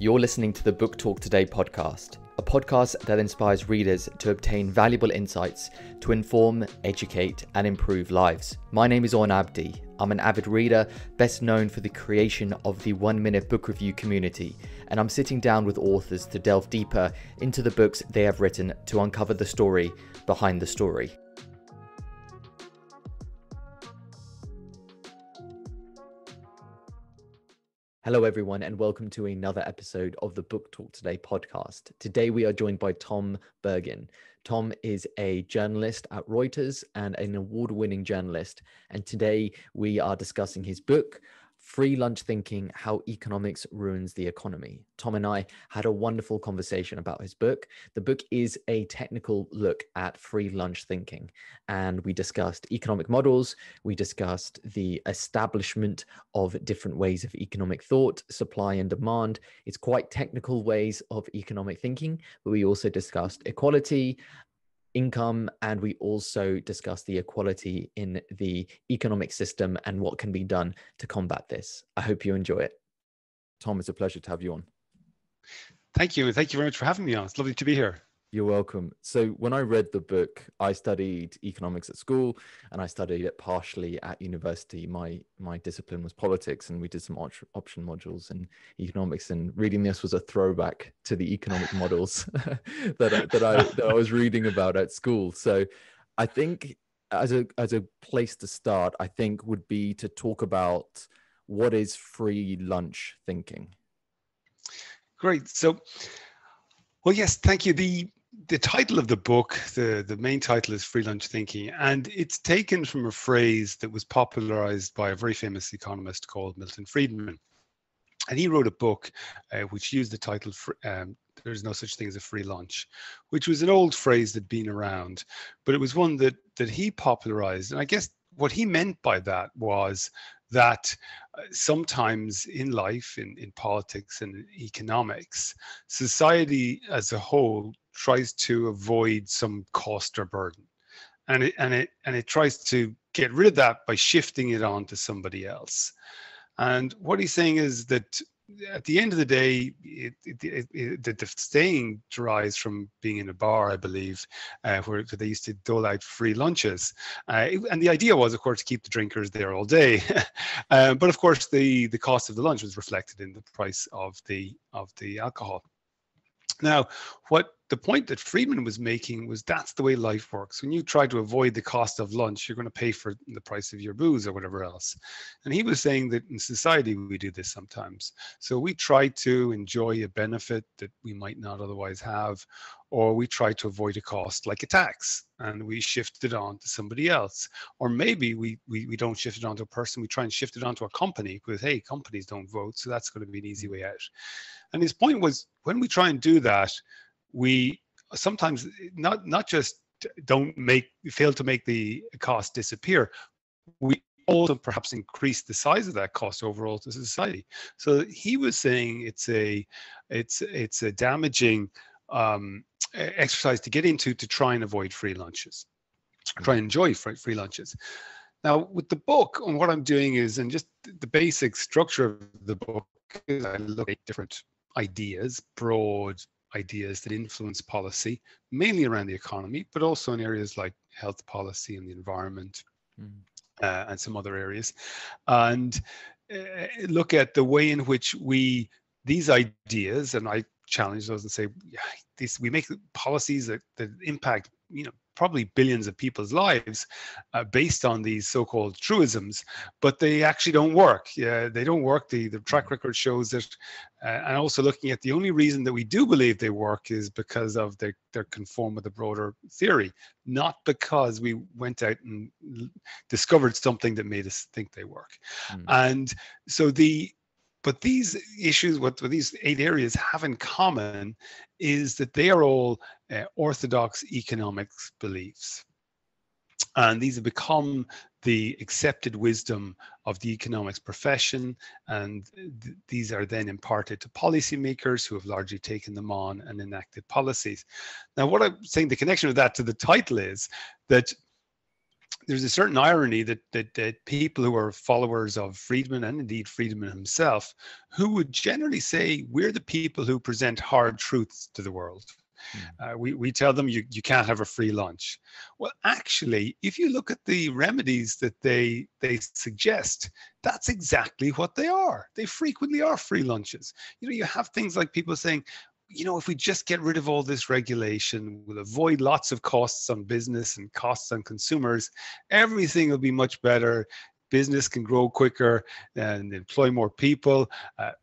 You're listening to the Book Talk Today podcast, a podcast that inspires readers to obtain valuable insights to inform, educate, and improve lives. My name is Owen Abdi. I'm an avid reader, best known for the creation of the 1 Minute Book Review community, and I'm sitting down with authors to delve deeper into the books they have written to uncover the story behind the story. Hello everyone, and welcome to another episode of the Book Talk Today podcast. Today we are joined by Tom Bergin. Tom is a journalist at Reuters and an award-winning journalist, and today we are discussing his book, Free Lunch Thinking: How Economics Ruins the Economy. Tom and I had a wonderful conversation about his book. The book is a technical look at free lunch thinking, and we discussed economic models, we discussed the establishment of different ways of economic thought, supply and demand. It's quite technical ways of economic thinking, but we also discussed equality, income, and we also discuss the equality in the economic system and what can be done to combat this. I hope you enjoy it. Tom, it's a pleasure to have you on. Thank you. And thank you very much for having me on. It's lovely to be here. You're welcome. So when I read the book, I studied economics at school and I studied it partially at university. My discipline was politics, and we did some option modules in economics, and reading this was a throwback to the economic models that I was reading about at school. So I think as a place to start, I think would be to talk about what is free lunch thinking. Great. So, well, yes, thank you. The title of the book, the main title is Free Lunch Thinking, and it's taken from a phrase that was popularized by a very famous economist called Milton Friedman. And he wrote a book which used the title, There's No Such Thing as a Free Lunch, which was an old phrase that'd been around, but it was one that he popularized. And I guess what he meant by that was that sometimes in life, in politics and economics, society as a whole tries to avoid some cost or burden, and it tries to get rid of that by shifting it on to somebody else. And what he's saying is that at the end of the day, the saying derives from being in a bar, I believe, where they used to dole out free lunches. And the idea was, of course, to keep the drinkers there all day. But of course, the cost of the lunch was reflected in the price of the alcohol. Now, what the point that Friedman was making was that's the way life works. When you try to avoid the cost of lunch, you're going to pay for the price of your booze or whatever else. And he was saying that in society, we do this sometimes. So we try to enjoy a benefit that we might not otherwise have, or we try to avoid a cost like a tax, and we shift it on to somebody else. Or maybe we don't shift it onto a person, we try and shift it onto a company because, hey, companies don't vote, so that's going to be an easy way out. And his point was, when we try and do that, we sometimes not just fail to make the cost disappear, we also perhaps increase the size of that cost overall to society. So he was saying it's a damaging exercise to get into to try and avoid free lunches, try and enjoy free lunches. Now, with the book, and what I'm doing is, and just the basic structure of the book is, I look at different ideas, broad ideas that influence policy, mainly around the economy, but also in areas like health policy and the environment, and some other areas, and look at the way in which these ideas, and I challenge those and say, we make policies that impact, probably billions of people's lives based on these so-called truisms, but they actually don't work. They don't work. The track record shows that, and also looking at the only reason that we do believe they work is because of they're conform with the broader theory, not because we went out and discovered something that made us think they work. And so but these issues, what these 8 areas have in common is that they are all orthodox economics beliefs. And these have become the accepted wisdom of the economics profession. And these are then imparted to policymakers who have largely taken them on and enacted policies. Now, what I'm saying, the connection of that to the title is that there's a certain irony that people who are followers of Friedman, and indeed Friedman himself, who would generally say we're the people who present hard truths to the world. Mm. We tell them you can't have a free lunch. Well, actually, if you look at the remedies that they suggest, that's exactly what they are. They frequently are free lunches. You have things like people saying, if we just get rid of all this regulation, we'll avoid lots of costs on business and costs on consumers, everything will be much better. Business can grow quicker and employ more people.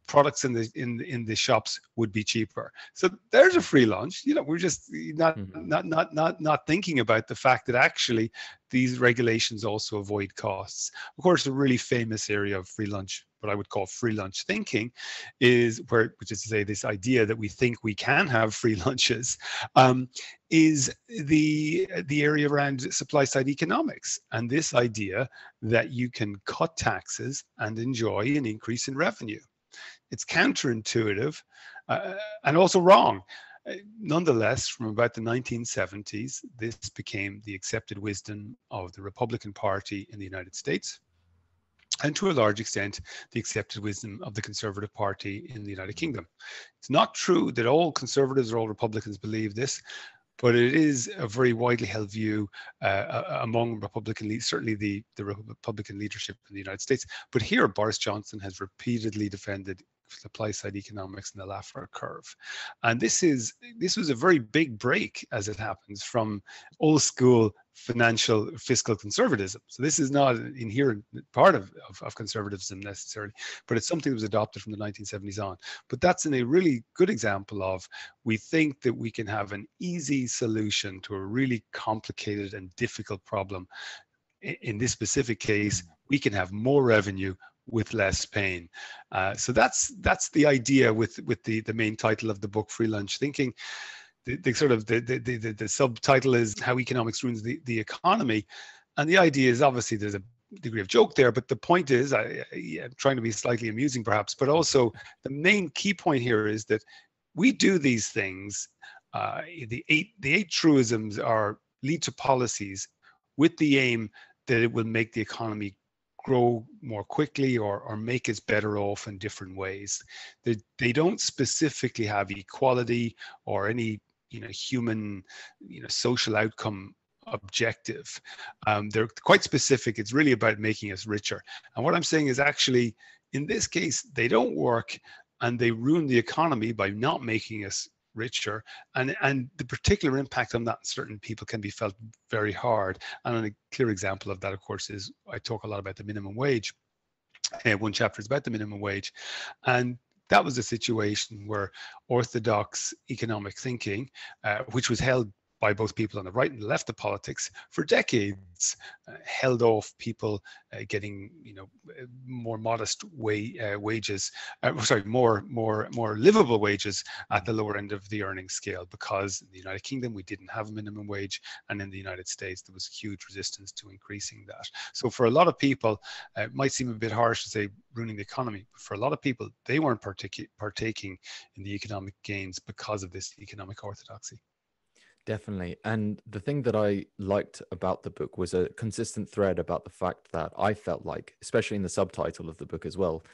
Products in the shops would be cheaper. So there's a free lunch. We're just Mhm. not thinking about the fact that actually these regulations also avoid costs. Of course, a really famous area of free lunch, what I would call free lunch thinking, which is to say this idea that we think we can have free lunches, is the area around supply side economics, and this idea that you can cut taxes and enjoy an increase in revenue. It's counterintuitive and also wrong. Nonetheless, from about the 1970s, this became the accepted wisdom of the Republican Party in the United States, and to a large extent, the accepted wisdom of the Conservative Party in the United Kingdom. It's not true that all conservatives or all Republicans believe this, but it is a very widely held view among Republican leaders, certainly the Republican leadership in the United States. But here, Boris Johnson has repeatedly defended supply side economics and the Laffer curve. And this was a very big break, as it happens, from old school fiscal conservatism. So this is not an inherent part of conservatism necessarily, but it's something that was adopted from the 1970s on. But that's a really good example of, we think that we can have an easy solution to a really complicated and difficult problem. In this specific case, we can have more revenue with less pain. So that's the idea with the main title of the book, Free Lunch Thinking. The subtitle is How Economics Ruins the Economy. And the idea is, obviously there's a degree of joke there, but the point is, I'm trying to be slightly amusing perhaps, but also the main key point here is that we do these things. The eight truisms lead to policies with the aim that it will make the economy grow more quickly or make us better off in different ways. They don't specifically have equality or any human social outcome objective. They're quite specific. It's really about making us richer. And what I'm saying is, actually, in this case, they don't work, and they ruin the economy by not making us richer, and the particular impact on that in certain people can be felt very hard. And a clear example of that, of course, is I talk a lot about the minimum wage. One chapter is about the minimum wage, and that was a situation where orthodox economic thinking, which was held by both people on the right and the left of politics for decades, held off people getting more modest wages, more livable wages at the lower end of the earning scale, because in the United Kingdom we didn't have a minimum wage, and in the United States there was huge resistance to increasing that. So for a lot of people, it might seem a bit harsh to say ruining the economy, but for a lot of people, they weren't partaking in the economic gains because of this economic orthodoxy. Definitely. And the thing that I liked about the book was a consistent thread about the fact that I felt like, especially in the subtitle of the book as well,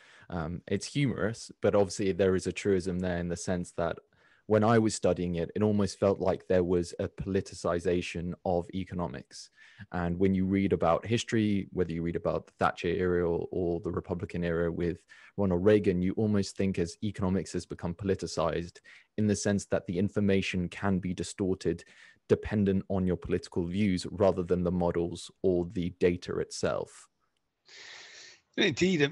it's humorous, but obviously there is a truism there in the sense that when I was studying it, it almost felt like there was a politicization of economics. And when you read about history, whether you read about the Thatcher era or the Republican era with Ronald Reagan, you almost think as economics has become politicized in the sense that the information can be distorted dependent on your political views rather than the models or the data itself. Indeed,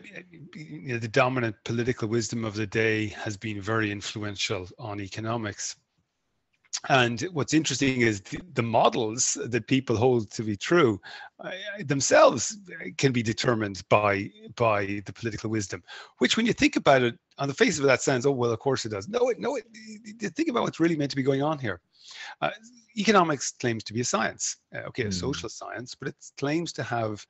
the dominant political wisdom of the day has been very influential on economics. And what's interesting is the models that people hold to be true themselves can be determined by the political wisdom, which, when you think about it, on the face of it, that sounds, oh, well, of course it does. No, think about what's really meant to be going on here. Economics claims to be a science, a social science, but it claims to have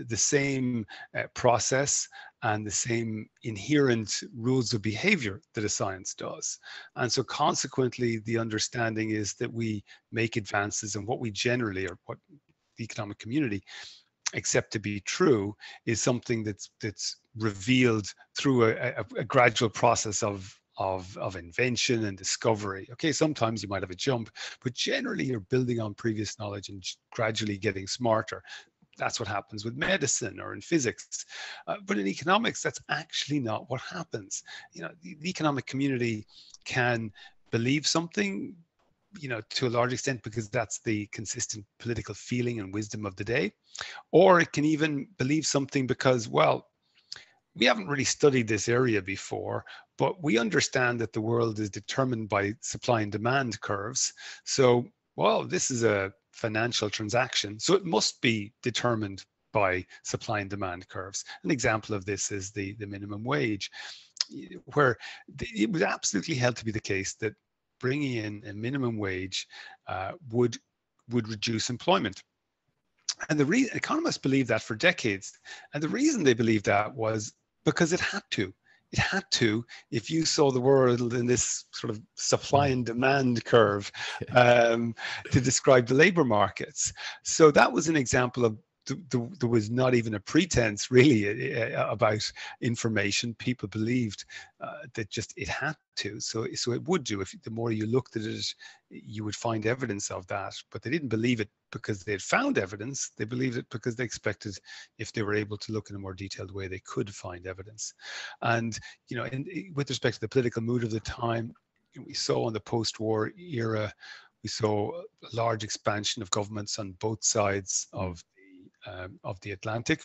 the same process and the same inherent rules of behavior that a science does. And so consequently, the understanding is that we make advances in what we generally, or what the economic community accept to be true is something that's revealed through a gradual process of invention and discovery. Okay, sometimes you might have a jump, but generally you're building on previous knowledge and gradually getting smarter. That's what happens with medicine or in physics. But in economics, that's actually not what happens. The economic community can believe something, to a large extent because that's the consistent political feeling and wisdom of the day. Or it can even believe something because, well, we haven't really studied this area before, but we understand that the world is determined by supply and demand curves. So, well, this is a financial transaction, so it must be determined by supply and demand curves. An example of this is the minimum wage, where it was absolutely held to be the case that bringing in a minimum wage would reduce employment. And economists believed that for decades. And the reason they believed that was because it had to. It had to, if you saw the world in this sort of supply and demand curve, to describe the labor markets. So that was an example of there was not even a pretense really about information. People believed that just it had to. So it would do. If the more you looked at it, you would find evidence of that. But they didn't believe it because they had found evidence. They believed it because they expected, if they were able to look in a more detailed way, they could find evidence. And with respect to the political mood of the time, we saw in the post-war era, we saw a large expansion of governments on both sides of the Atlantic.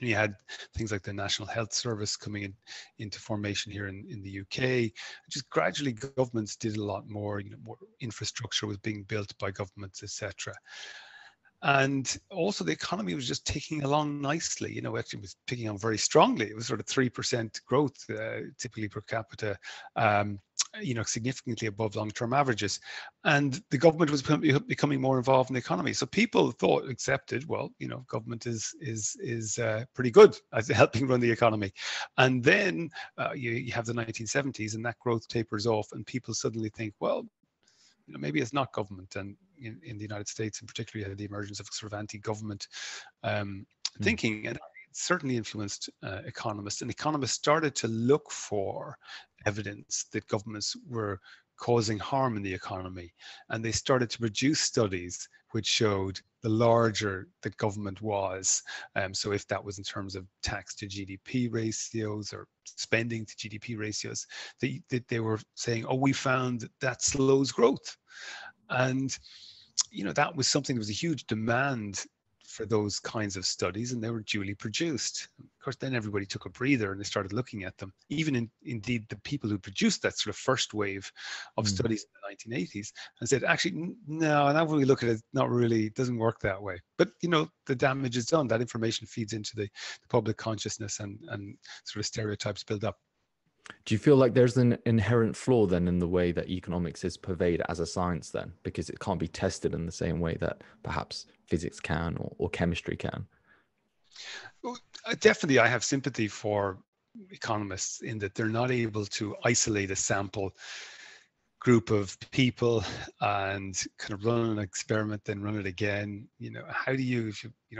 You had things like the National Health Service coming into formation here in the UK. Just gradually, governments did a lot more. More infrastructure was being built by governments, etc. And also the economy was just ticking along nicely. Actually was picking on very strongly. It was sort of 3% growth, typically per capita, significantly above long-term averages. And the government was becoming more involved in the economy. So people accepted, well, government is pretty good at helping run the economy. And then you have the 1970s and that growth tapers off and people suddenly think, well, maybe it's not government. And in the United States in particular, you had the emergence of sort of anti-government thinking, and it certainly influenced economists. And economists started to look for evidence that governments were causing harm in the economy. And they started to produce studies which showed the larger the government was. So if that was in terms of tax to GDP ratios or spending to GDP ratios, they were saying, oh, we found that slows growth. And, that was something, there was a huge demand for those kinds of studies, and they were duly produced. Of course, then everybody took a breather and they started looking at them. Even indeed, the people who produced that sort of first wave of studies in the 1980s and said, actually, no, now when we look at it, not really, it doesn't work that way. But, the damage is done. That information feeds into the public consciousness and sort of stereotypes build up. Do you feel like there's an inherent flaw then in the way that economics is purveyed as a science then, because it can't be tested in the same way that perhaps physics can or chemistry can? Well, definitely, I have sympathy for economists in that they're not able to isolate a sample group of people and kind of run an experiment, then run it again. How do you,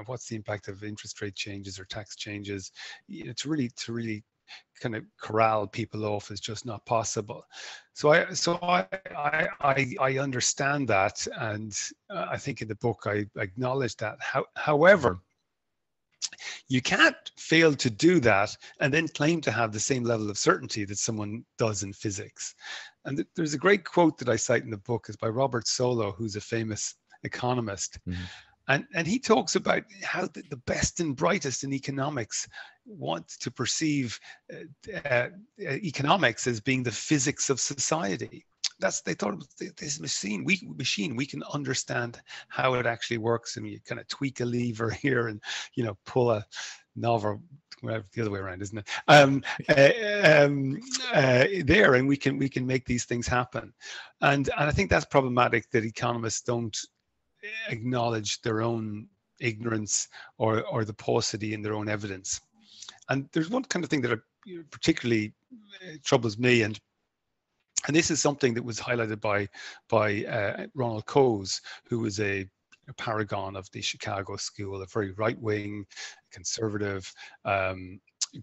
what's the impact of interest rate changes or tax changes? To really kind of corral people off is just not possible. So I understand that, and I think in the book I acknowledge that. However, you can't fail to do that and then claim to have the same level of certainty that someone does in physics. And there's a great quote that I cite in the book, is by Robert Solow, who's a famous economist. And he talks about how the best and brightest in economics want to perceive economics as being the physics of society. They thought it was this machine. We can understand how it actually works, and you kind of tweak a lever here and pull a knob, or the other way around, isn't it? There, and we can make these things happen. And I think that's problematic, that economists don't acknowledge their own ignorance or the paucity in their own evidence. And there's one kind of thing that particularly troubles me, and this is something that was highlighted by Ronald Coase, who was a a paragon of the Chicago school, a very right-wing, conservative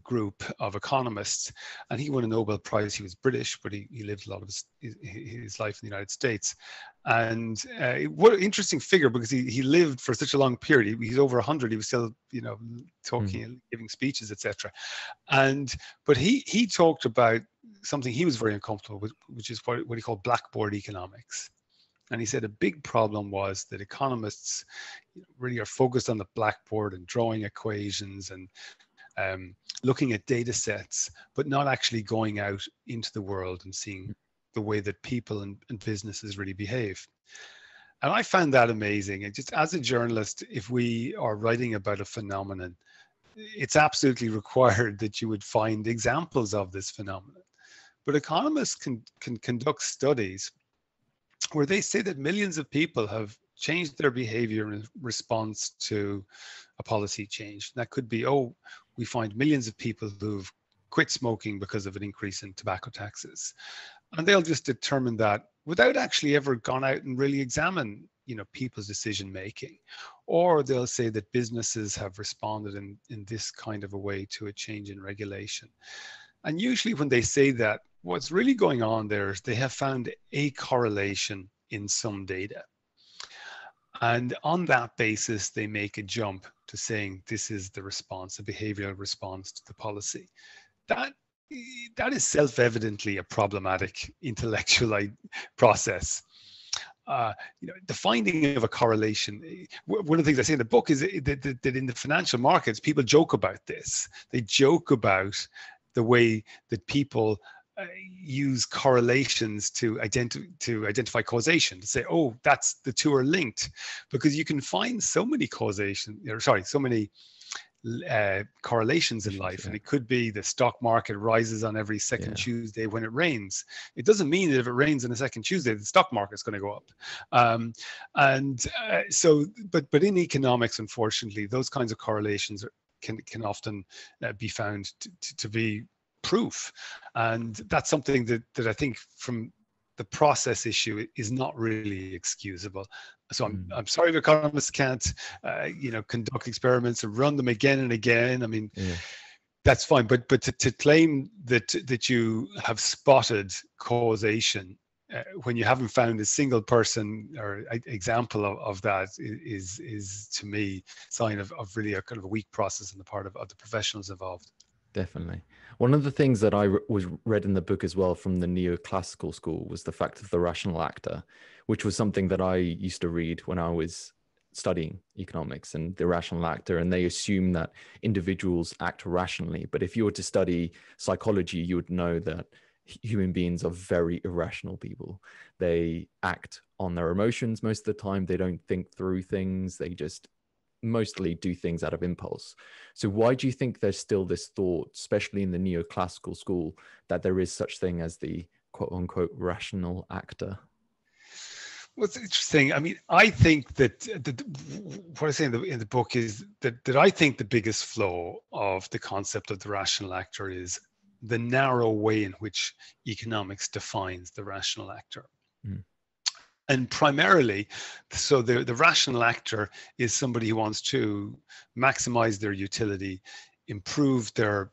group of economists, and he won a Nobel Prize. He was British, but he lived a lot of his life in the United States. And what an interesting figure, because he lived for such a long period. He's over 100. He was still, talking and giving speeches, etc. But he talked about something he was very uncomfortable with, which is what he called blackboard economics. And he said a big problem was that economists really are focused on the blackboard and drawing equations and looking at data sets, but not actually going out into the world and seeing the way that people and businesses really behave. And I found that amazing. And just as a journalist, if we are writing about a phenomenon, it's absolutely required that you would find examples of this phenomenon. But economists can conduct studies where they say that millions of people have changed their behavior in response to a policy change. And that could be, we find millions of people who've quit smoking because of an increase in tobacco taxes. And they'll just determine that without actually ever gone out and really examine, people's decision making. Or they'll say that businesses have responded in this kind of a way to a change in regulation. And usually when they say that, what's really going on there is they have found a correlation in some data. And on that basis, they make a jump to saying this is the response, a behavioral response to the policy. That is self-evidently a problematic intellectual process. The finding of a correlation, one of the things I say in the book is that in the financial markets, people joke about this. They joke about the way that people use correlations to identify causation, to say, that's the two are linked, because you can find so many correlations in life. And it could be the stock market rises on every second Tuesday when it rains. It doesn't mean that if it rains on the second Tuesday, the stock market's going to go up. But in economics, unfortunately, those kinds of correlations can often be found to be proof. And that's something that I think from the process issue is not really excusable. So I'm sorry if economists can't, conduct experiments and run them again and again. I mean, that's fine. But to claim that you have spotted causation when you haven't found a single person or example of that is to me sign of really a kind of a weak process on the part of the professionals involved. Definitely. One of the things that I was read in the book as well from the neoclassical school was the fact of the rational actor, which was something that I used to read when I was studying economics, and the rational actor, and they assume that individuals act rationally. But if you were to study psychology, you would know that human beings are very irrational people. They act on their emotions most of the time. They don't think through things. They just mostly do things out of impulse. So why do you think there's still this thought, especially in the neoclassical school, that there is such thing as the quote unquote rational actor? Well, it's interesting. I mean, I think that what I say in the book is that I think the biggest flaw of the concept of the rational actor is the narrow way in which economics defines the rational actor. And primarily, so the rational actor is somebody who wants to maximize their utility, improve their,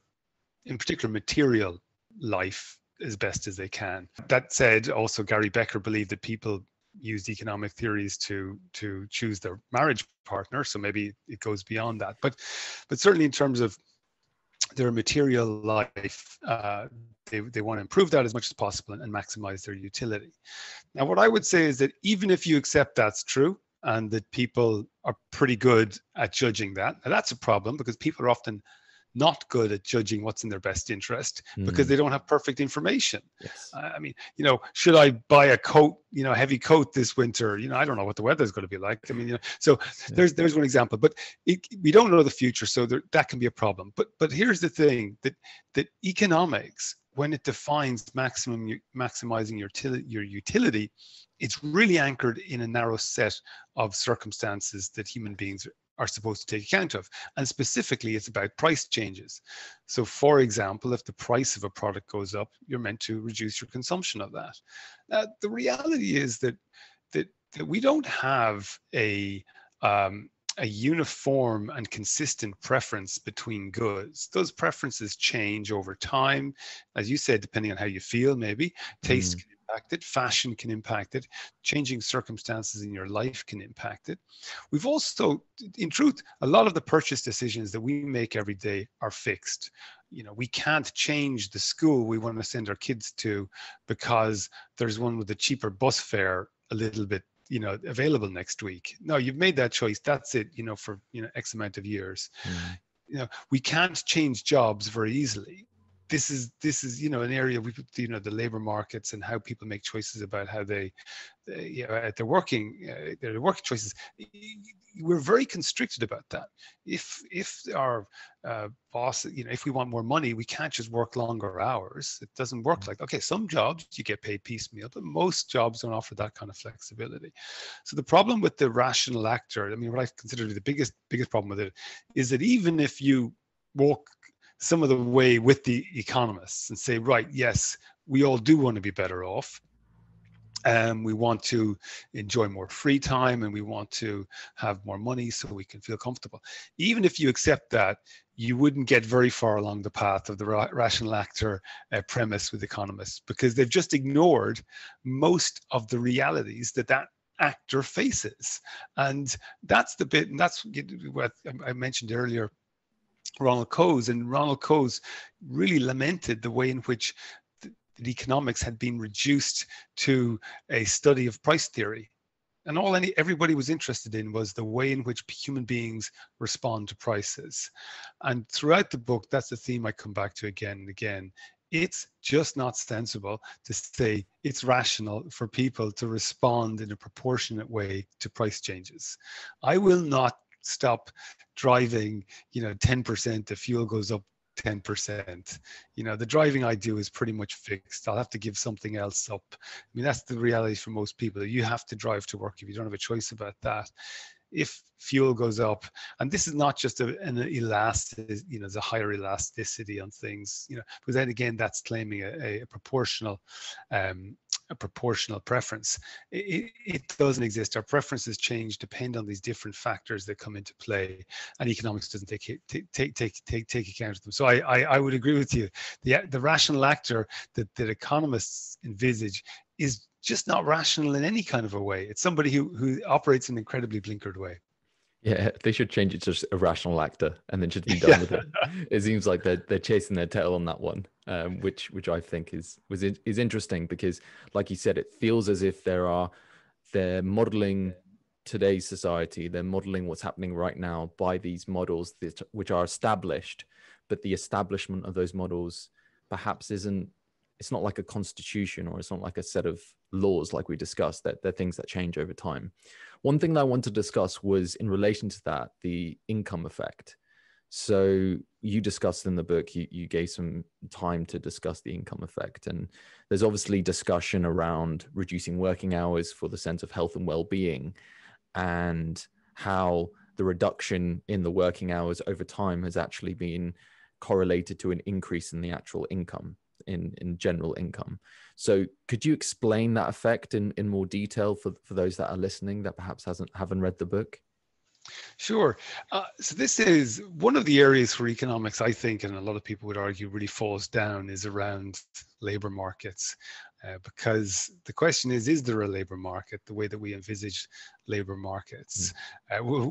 in particular, material life as best as they can. That said, also Gary Becker believed that people used economic theories to choose their marriage partner. So maybe it goes beyond that. But certainly in terms of their material life, they want to improve that as much as possible and maximize their utility. Now, what I would say is that even if you accept that's true and that people are pretty good at judging that, now that's a problem because people are often not good at judging what's in their best interest because they don't have perfect information. Yes. I mean, should I buy a coat, heavy coat this winter? I don't know what the weather's going to be like. I mean, so there's one example, but we don't know the future, so that can be a problem. But here's the thing, that economics, when it defines maximizing your utility, it's really anchored in a narrow set of circumstances that human beings are supposed to take account of. And specifically, it's about price changes. So for example, if the price of a product goes up, you're meant to reduce your consumption of that. The reality is that we don't have a a uniform and consistent preference between goods. Those preferences change over time, as you said, depending on how you feel, maybe. Taste can impact it, fashion can impact it, changing circumstances in your life can impact it. We've also, in truth, a lot of the purchase decisions that we make every day are fixed. We can't change the school we want to send our kids to because there's one with a cheaper bus fare a little bit available next week. No, you've made that choice. That's it, for, X amount of years. We can't change jobs very easily. This is, an area the labor markets and how people make choices about how at their working choices. We're very constricted about that. If our boss, if we want more money, we can't just work longer hours. It doesn't work like, okay, some jobs you get paid piecemeal, but most jobs don't offer that kind of flexibility. So the problem with the rational actor, what I consider the biggest problem with it is that even if you walk some of the way with the economists and say, right, yes, we all do want to be better off. We want to enjoy more free time and we want to have more money so we can feel comfortable. Even if you accept that, you wouldn't get very far along the path of the rational actor premise with economists, because they've just ignored most of the realities that actor faces. And that's the bit, and that's what I mentioned earlier, Ronald Coase. And Ronald Coase really lamented the way in which economics had been reduced to a study of price theory, and everybody was interested in was the way in which human beings respond to prices. And throughout the book, that's the theme I come back to again and again. It's just not sensible to say it's rational for people to respond in a proportionate way to price changes. I will not stop driving 10% if fuel goes up 10%. The driving I do is pretty much fixed. I'll have to give something else up. That's the reality for most people. You have to drive to work if you don't have a choice about that. If fuel goes up, and this is not just an elastic, there's a higher elasticity on things, because then again, that's claiming a proportional preference. It doesn't exist. Our preferences change, depend on these different factors that come into play, and economics doesn't take account of them. So I would agree with you. The rational actor that economists envisage is just not rational in any kind of a way. It's somebody who operates in an incredibly blinkered way. Yeah, they should change it to a rational actor and then just be done with it. It seems like they're chasing their tail on that one, which I think is interesting, because, like you said, it feels as if they're modeling today's society, they're modeling what's happening right now by these models which are established, but the establishment of those models perhaps it's not like a constitution, or it's not like a set of laws like we discussed, that they're things that change over time. One thing that I want to discuss was in relation to that, the income effect. So you discussed in the book, you gave some time to discuss the income effect. And there's obviously discussion around reducing working hours for the sense of health and well-being, and how the reduction in the working hours over time has actually been correlated to an increase in the actual income, in general income. So could you explain that effect in more detail for those that are listening that perhaps haven't read the book? Sure. So this is one of the areas where economics, I think, and a lot of people would argue, really falls down, is around labor markets. Because the question is there a labor market the way that we envisage labor markets?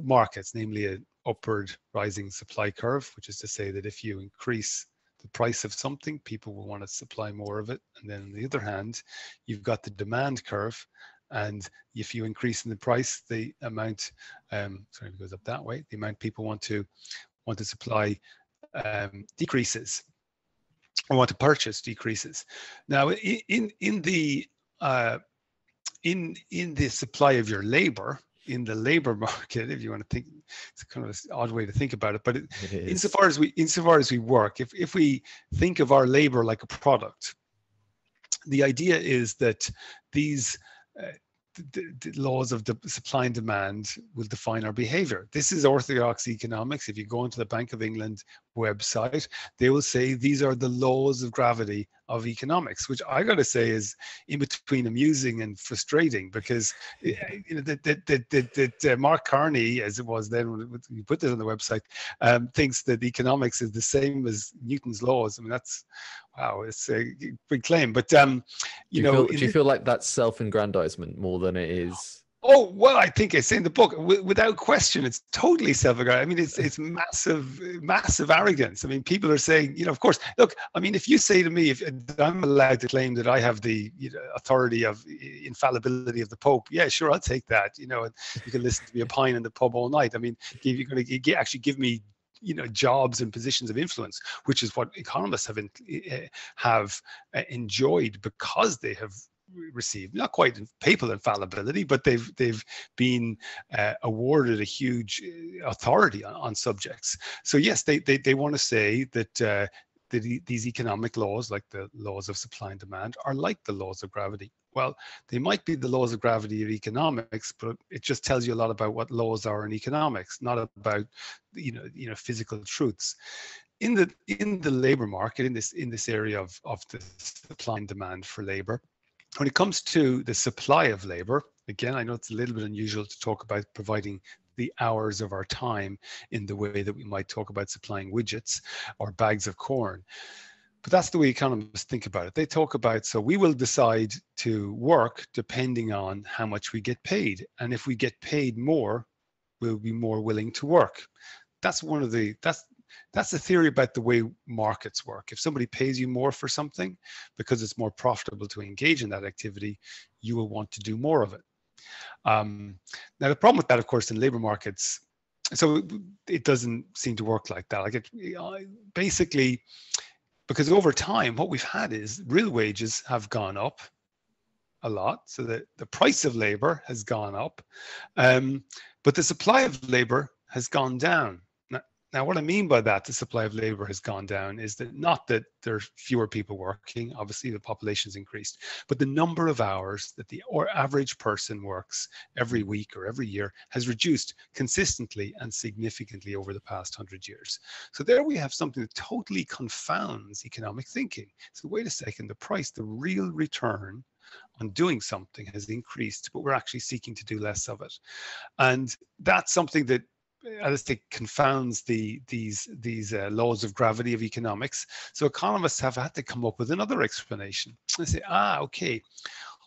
Markets, namely an upward rising supply curve, which is to say that if you increase the price of something, people will want to supply more of it. And then on the other hand, you've got the demand curve. And if you increase in the price, the amount, sorry, it goes up that way, the amount people want to supply decreases, or want to purchase decreases. Now, in the supply of your labor, in the labor market, if you want to think, it's kind of an odd way to think about it, but insofar as we work, if we think of our labor like a product, the idea is that these the laws of the supply and demand will define our behavior. This is orthodox economics. If you go into the Bank of England website, they will say these are the laws of gravity of economics, which I got to say is in between amusing and frustrating, because that Mark Carney, as it was then when you put this on the website, thinks that economics is the same as Newton's laws. I mean, that's wow, it's a big claim. But do you feel like that's self-aggrandizement more than it is? Oh, well, I think it's in the book, without question. It's totally self-aggrandizing. I mean, it's massive arrogance. I mean, people are saying, of course, look, I mean, if you say to me, if I'm allowed to claim that I have the authority of infallibility of the Pope, yeah, sure, I'll take that. And you can listen to me opine in the pub all night. I mean, you're going to actually give me jobs and positions of influence, which is what economists have enjoyed, because they have received not quite papal infallibility, but they've been awarded a huge authority on subjects. So yes, they want to say that these economic laws, like the laws of supply and demand, are like the laws of gravity. Well, they might be the laws of gravity of economics, but it just tells you a lot about what laws are in economics, not about physical truths. In the labor market, in this area of the supply and demand for labor, when it comes to the supply of labor, again, I know it's a little bit unusual to talk about providing the hours of our time in the way that we might talk about supplying widgets or bags of corn. But that's the way economists think about it. They talk about, so we will decide to work depending on how much we get paid. And if we get paid more, we'll be more willing to work. That's the theory about the way markets work. If somebody pays you more for something because it's more profitable to engage in that activity, you will want to do more of it. Now, the problem with that, of course, in labor markets, so it doesn't seem to work like that. Like basically, because over time, what we've had is real wages have gone up a lot, so that the price of labor has gone up, but the supply of labor has gone down. Now, what I mean by that, the supply of labor has gone down, is that not that there's fewer people working, obviously the population's increased, but the number of hours that the average person works every week or every year has reduced consistently and significantly over the past 100 years. So there we have something that totally confounds economic thinking. So wait a second, the real return on doing something has increased, but we're actually seeking to do less of it. And that's something that, as I say, confounds these laws of gravity of economics. So economists have had to come up with another explanation. They say, okay,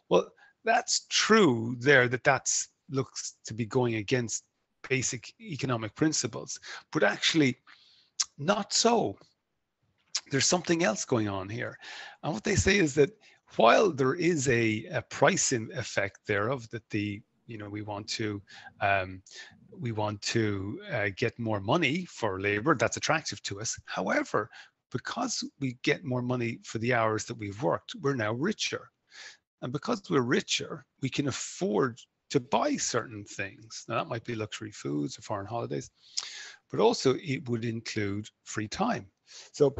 well, that's true there, that looks to be going against basic economic principles, but actually not so. There's something else going on here. And what they say is that while there is a pricing effect thereof, that we want to get more money for labor, that's attractive to us. However, because we get more money for the hours that we've worked, we're now richer. And because we're richer, we can afford to buy certain things. Now, that might be luxury foods or foreign holidays, but also it would include free time. So,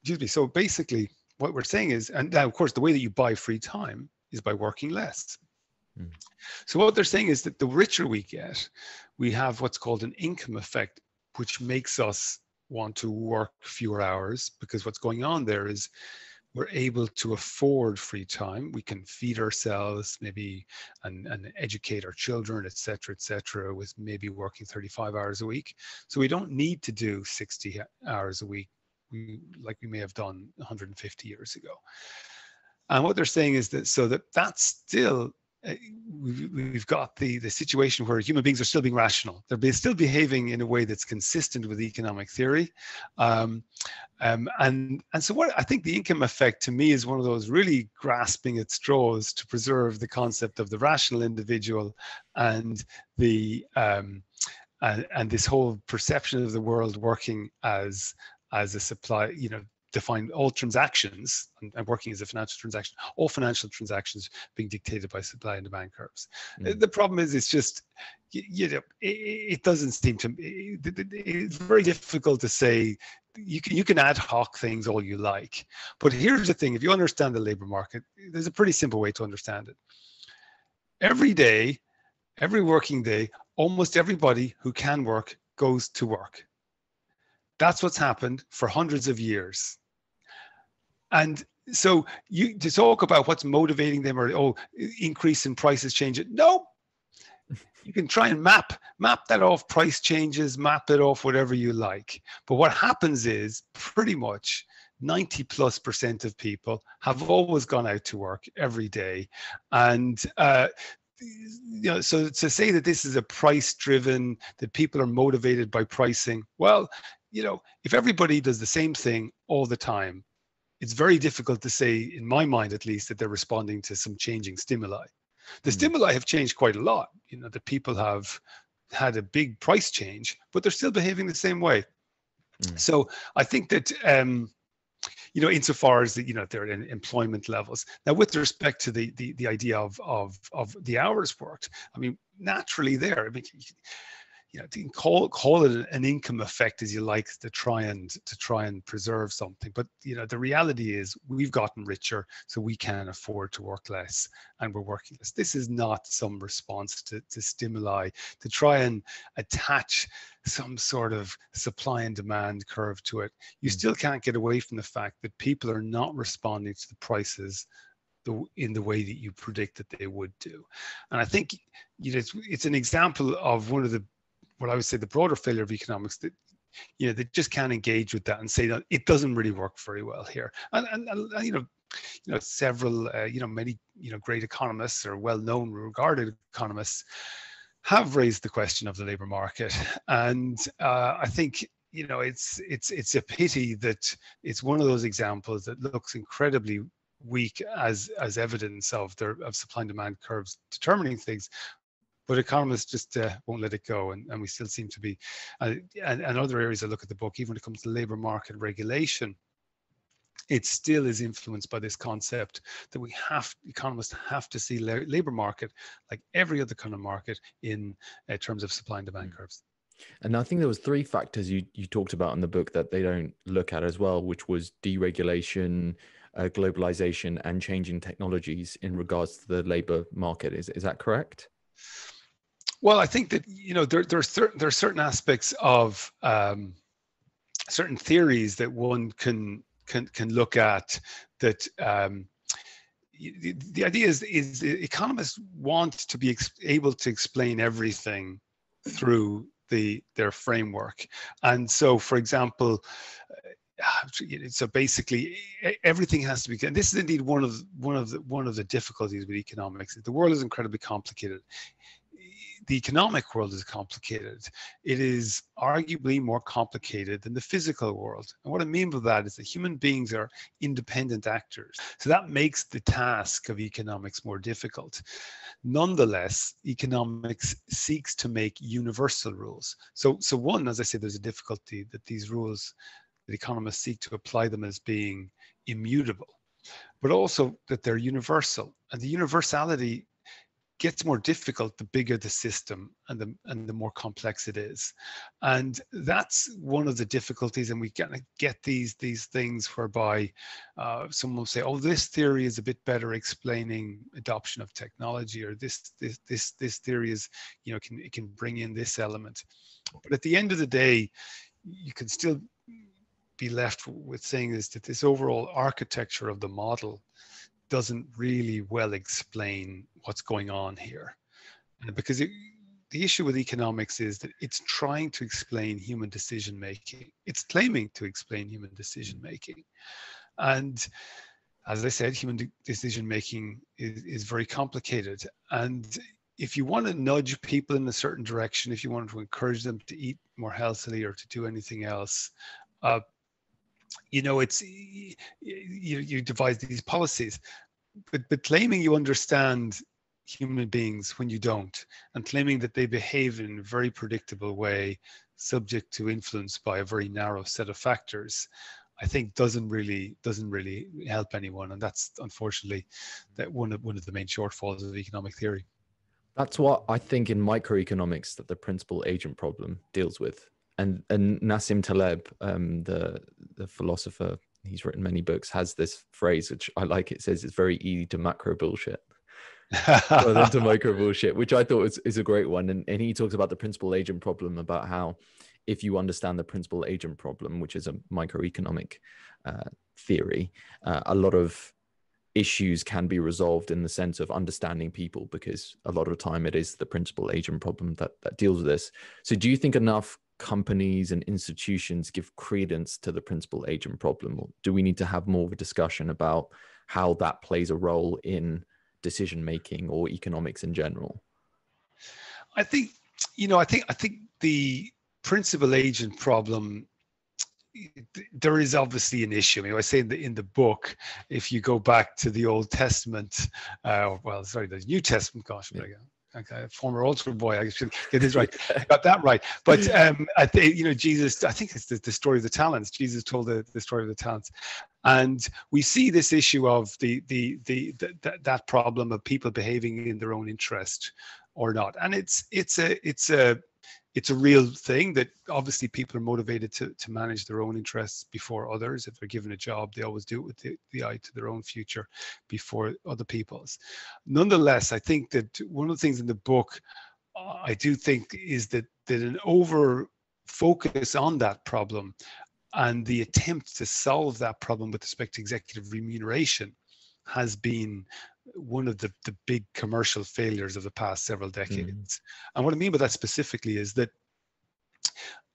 excuse me. So basically, what we're saying is, and now, of course, the way that you buy free time is by working less. So what they're saying is that the richer we get, we have what's called an income effect, which makes us want to work fewer hours, because what's going on there is we're able to afford free time. We can feed ourselves, maybe, and educate our children, et cetera, with maybe working 35 hours a week. So we don't need to do 60 hours a week like we may have done 150 years ago. And what they're saying is that that's still, we've got the situation where human beings are still being rational. They're still behaving in a way that's consistent with economic theory. And so what I think the income effect, to me, is one of those really grasping at straws to preserve the concept of the rational individual and and this whole perception of the world working as a supply, define all transactions, and working as a financial transaction, all financial transactions being dictated by supply and demand curves. The problem is, it's just, it doesn't seem to, it's very difficult to say. You can ad hoc things all you like, but here's the thing: if you understand the labor market, there's a pretty simple way to understand it. Every day, every working day, almost everybody who can work goes to work. That's what's happened for hundreds of years. And so you to talk about what's motivating them, or increase in prices change it. No, you can try and map that off price changes, map it off whatever you like. But what happens is pretty much 90+% of people have always gone out to work every day. And so to say that this is a price driven, that people are motivated by pricing, well, if everybody does the same thing all the time, it's very difficult to say, in my mind at least, that they're responding to some changing stimuli. The stimuli have changed quite a lot. The people have had a big price change, but they're still behaving the same way. So I think that, insofar as they're in employment levels. Now, with respect to the idea of the hours worked, I mean, naturally there, I mean, you can call it an income effect as you like, to try and preserve something. But the reality is we've gotten richer, so we can afford to work less, and we're working less. This is not some response to stimuli to try and attach some sort of supply and demand curve to it. You still can't get away from the fact that people are not responding to the prices in the way that you predict that they would do. And I think it's an example of one of the, what I would say, the broader failure of economics, that they just can't engage with that and say that it doesn't really work very well here. And several many great economists, or well-known, regarded economists, have raised the question of the labor market. And I think it's a pity that it's one of those examples that looks incredibly weak as evidence of supply and demand curves determining things. But economists just won't let it go, and we still seem to be. And other areas I look at the book, even when it comes to labor market regulation, it still is influenced by this concept that economists have to see labor market like every other kind of market in terms of supply and demand curves. And I think there was 3 factors you talked about in the book that they don't look at as well, which was deregulation, globalization, and changing technologies in regards to the labor market. Is that correct? Well, I think that there are certain aspects of certain theories that one can look at, that the idea is economists want to be able to explain everything through their framework. And so, for example, so basically everything has to be, and this is indeed one of the difficulties with economics. The world is incredibly complicated. The economic world is complicated. It is arguably more complicated than the physical world. And what I mean by that is that human beings are independent actors. So that makes the task of economics more difficult. Nonetheless, economics seeks to make universal rules. So one, as I said, there's a difficulty that these rules, that economists seek to apply them as being immutable, but also that they're universal. And the universality gets more difficult the bigger the system and the more complex it is. And that's one of the difficulties. And we get these things whereby someone will say, oh, this theory is a bit better explaining adoption of technology, or this theory is, it can bring in this element. But at the end of the day, you can still be left with saying is that this overall architecture of the model doesn't really well explain what's going on here. Because the issue with economics is that it's trying to explain human decision making. It's claiming to explain human decision making. And as I said, human decision making is very complicated. And if you want to nudge people in a certain direction, if you want to encourage them to eat more healthily or to do anything else, it's you devise these policies, but claiming you understand human beings when you don't, and claiming that they behave in a very predictable way, subject to influence by a very narrow set of factors, I think doesn't really help anyone. And that's unfortunately that one of the main shortfalls of economic theory. That's what I think in microeconomics that the principal agent problem deals with. And Nassim Taleb, the philosopher, he's written many books, has this phrase, which I like. It says it's very easy to macro bullshit rather than to micro bullshit, which I thought is a great one. And he talks about the principal agent problem, about how if you understand the principal agent problem, which is a microeconomic theory, a lot of issues can be resolved in the sense of understanding people, because a lot of time it is the principal agent problem that deals with this. So do you think enough companies and institutions give credence to the principal agent problem, or do we need to have more of a discussion about how that plays a role in decision making or economics in general? I think, I think the principal agent problem, there is obviously an issue. I mean, I say in the book, if you go back to the Old Testament, the New Testament, gosh, Yeah. okay, former altar boy, I should get this right. I got that right. But I think, Jesus, I think it's the story of the talents. Jesus told the story of the talents. And we see this issue of that problem of people behaving in their own interest or not. And it's a real thing that obviously people are motivated to manage their own interests before others. If they're given a job, they always do it with the eye to their own future before other people's. Nonetheless, I think that one of the things in the book, I do think, is that an over focus on that problem and the attempt to solve that problem with respect to executive remuneration has been one of the big commercial failures of the past several decades. And what I mean by that specifically is that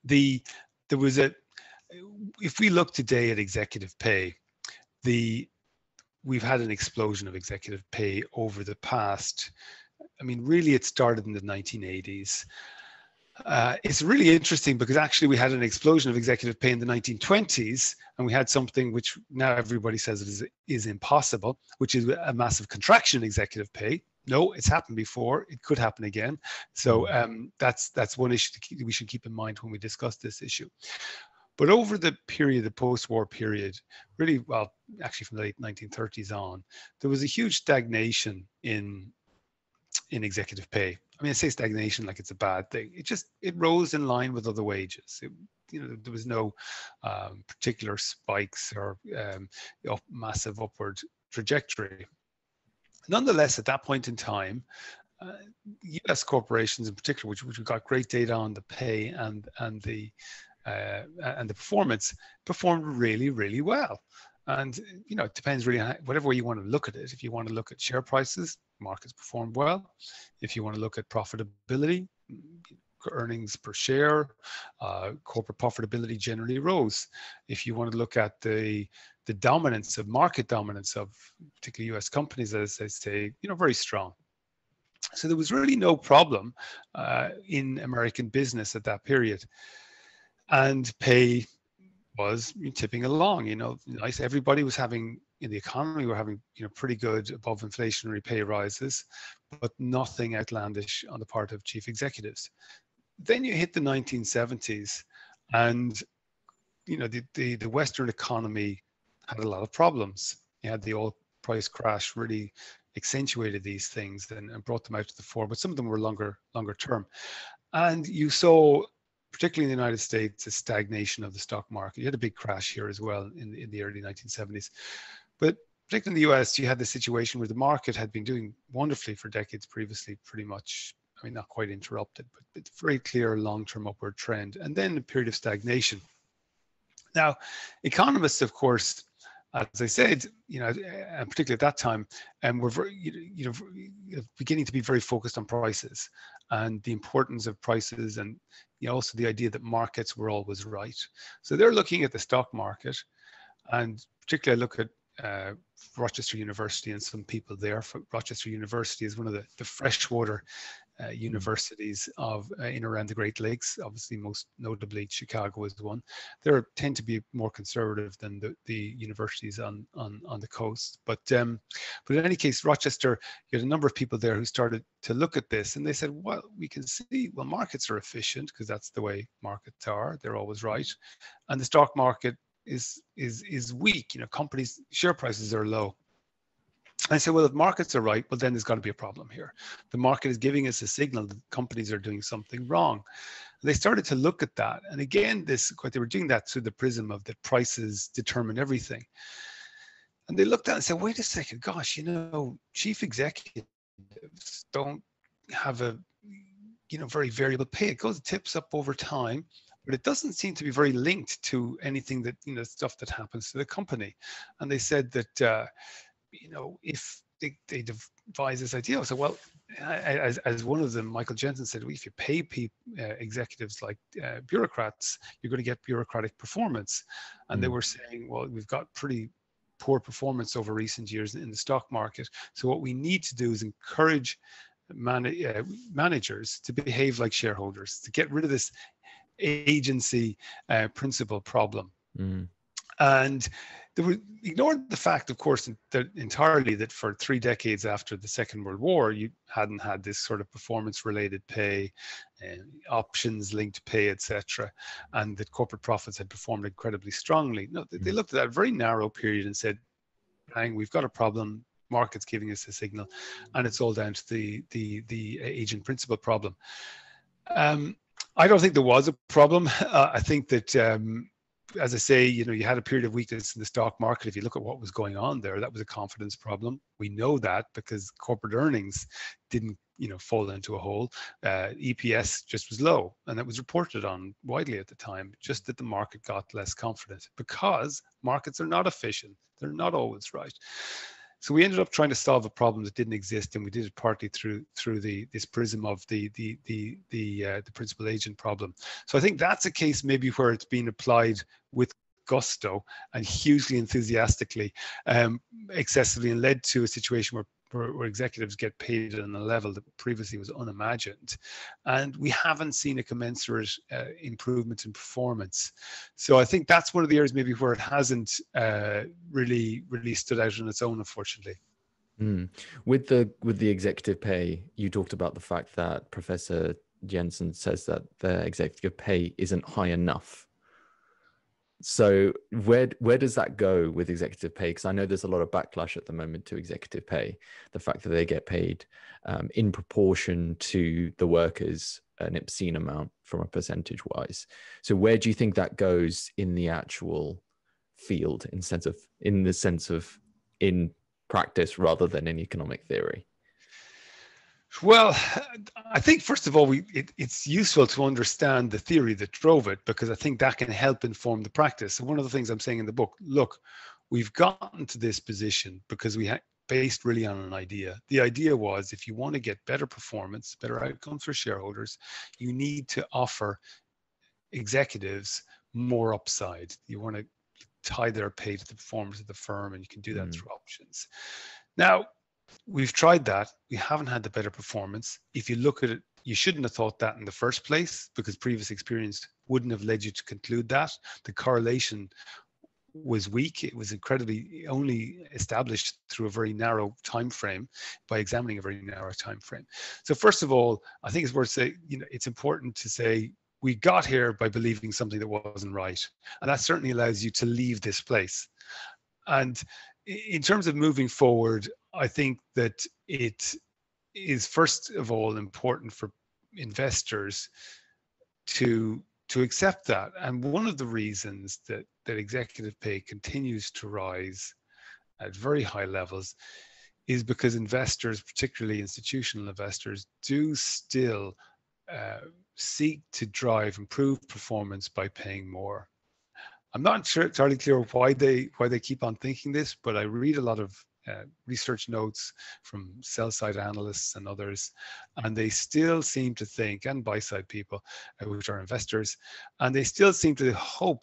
if we look today at executive pay, we've had an explosion of executive pay over the past, really it started in the 1980s. It's really interesting because actually we had an explosion of executive pay in the 1920s, and we had something which now everybody says is impossible, which is a massive contraction in executive pay. No, it's happened before. It could happen again. So that's one issue we should keep in mind when we discuss this issue. But over the period, the post-war period, really, well, actually from the late 1930s on, there was a huge stagnation in executive pay. I say stagnation like it's a bad thing. It rose in line with other wages. There was no particular spikes or massive upward trajectory. Nonetheless, at that point in time, U.S. corporations in particular, which we got great data on the pay and the performance, performed really, really well. And it depends really on whatever way you want to look at it. If you want to look at share prices, markets performed well. If you want to look at profitability, earnings per share, corporate profitability generally rose. If you want to look at the market dominance of particularly U.S. companies, as they say, very strong. So there was really no problem in American business at that period, and pay was tipping along. Everybody was having, in the economy, we're having pretty good above inflationary pay rises, but nothing outlandish on the part of chief executives. Then you hit the 1970s, and the Western economy had a lot of problems. You had the oil price crash really accentuated these things and brought them out to the fore, but some of them were longer term. And you saw, particularly in the United States, a stagnation of the stock market. You had a big crash here as well in the early 1970s. But particularly in the US, you had the situation where the market had been doing wonderfully for decades previously, pretty much, not quite interrupted, but it's very clear long-term upward trend, and then a period of stagnation. Now, economists, of course, as I said, and particularly at that time, were beginning to be very focused on prices and the importance of prices, and also the idea that markets were always right. So they're looking at the stock market, and particularly I look at Rochester University and some people there. Rochester University is one of the freshwater universities of in around the Great Lakes. Obviously, most notably Chicago is one. They tend to be more conservative than the universities on the coast. But in any case, Rochester, you had a number of people there who started to look at this, and they said, well, we can see, well, markets are efficient because that's the way markets are. They're always right, and the stock market is weak. Companies' share prices are low. I said, well, if markets are right, well, then there's got to be a problem here. The market is giving us a signal that companies are doing something wrong. And they started to look at that. And again, they were doing that through the prism of that prices determine everything. And they looked at it and said, wait a second, gosh, chief executives don't have a, very variable pay. It tips up over time. but it doesn't seem to be very linked to anything that, stuff that happens to the company. And they said that, if they devise this idea, so well, as one of them, Michael Jensen said, well, if you pay executives like bureaucrats, you're going to get bureaucratic performance. And they were saying, well, we've got pretty poor performance over recent years in the stock market. So what we need to do is encourage managers to behave like shareholders, to get rid of this agency principle problem. And they were ignored the fact, of course, that entirely that for 3 decades after the Second World War, you hadn't had this sort of performance-related pay, options-linked pay, etc., and that corporate profits had performed incredibly strongly. No, they looked at that very narrow period and said, "Bang, we've got a problem. Market's giving us a signal, and it's all down to the agent principle problem." I don't think there was a problem. I think that, as I say, you had a period of weakness in the stock market. If you look at what was going on there, that was a confidence problem. We know that because corporate earnings didn't, fall into a hole. EPS just was low, and that was reported on widely at the time, just that the market got less confident because markets are not efficient. They're not always right. So we ended up trying to solve a problem that didn't exist, and we did it partly through this prism of the principal agent problem. So I think that's a case maybe where it's been applied with gusto and hugely enthusiastically, excessively, and led to a situation where executives get paid on a level that previously was unimagined, and we haven't seen a commensurate improvement in performance. So I think that's one of the areas maybe where it hasn't really stood out on its own, unfortunately. With the executive pay, you talked about the fact that Professor Jensen says that the executive pay isn't high enough. So where does that go with executive pay? Because I know there's a lot of backlash at the moment to executive pay, the fact that they get paid in proportion to the workers an obscene amount from a percentage wise. So where do you think that goes in the actual field, in the sense of in practice rather than in economic theory? Well, I think first of all, it's useful to understand the theory that drove it, because I think that can help inform the practice. So one of the things I'm saying in the book, look, we've gotten to this position because we based really on an idea. The idea was, if you want to get better performance, better outcomes for shareholders, you need to offer executives more upside. You want to tie their pay to the performance of the firm, and you can do that through options. Now, we've tried that. We haven't had the better performance. If you look at it, you shouldn't have thought that in the first place, because previous experience wouldn't have led you to conclude that. The correlation was weak. It was incredibly only established through a very narrow time frame, by examining a very narrow time frame. So first of all, I think it's worth saying, it's important to say we got here by believing something that wasn't right, and that certainly allows you to leave this place. And in terms of moving forward, I think that it is first of all important for investors to accept that. And one of the reasons that executive pay continues to rise at very high levels is because investors, particularly institutional investors, do still seek to drive improved performance by paying more. I'm not sure entirely clear why they keep on thinking this, but I read a lot of research notes from sell-side analysts and others, and they still seem to think, and buy-side people, which are investors, and they still seem to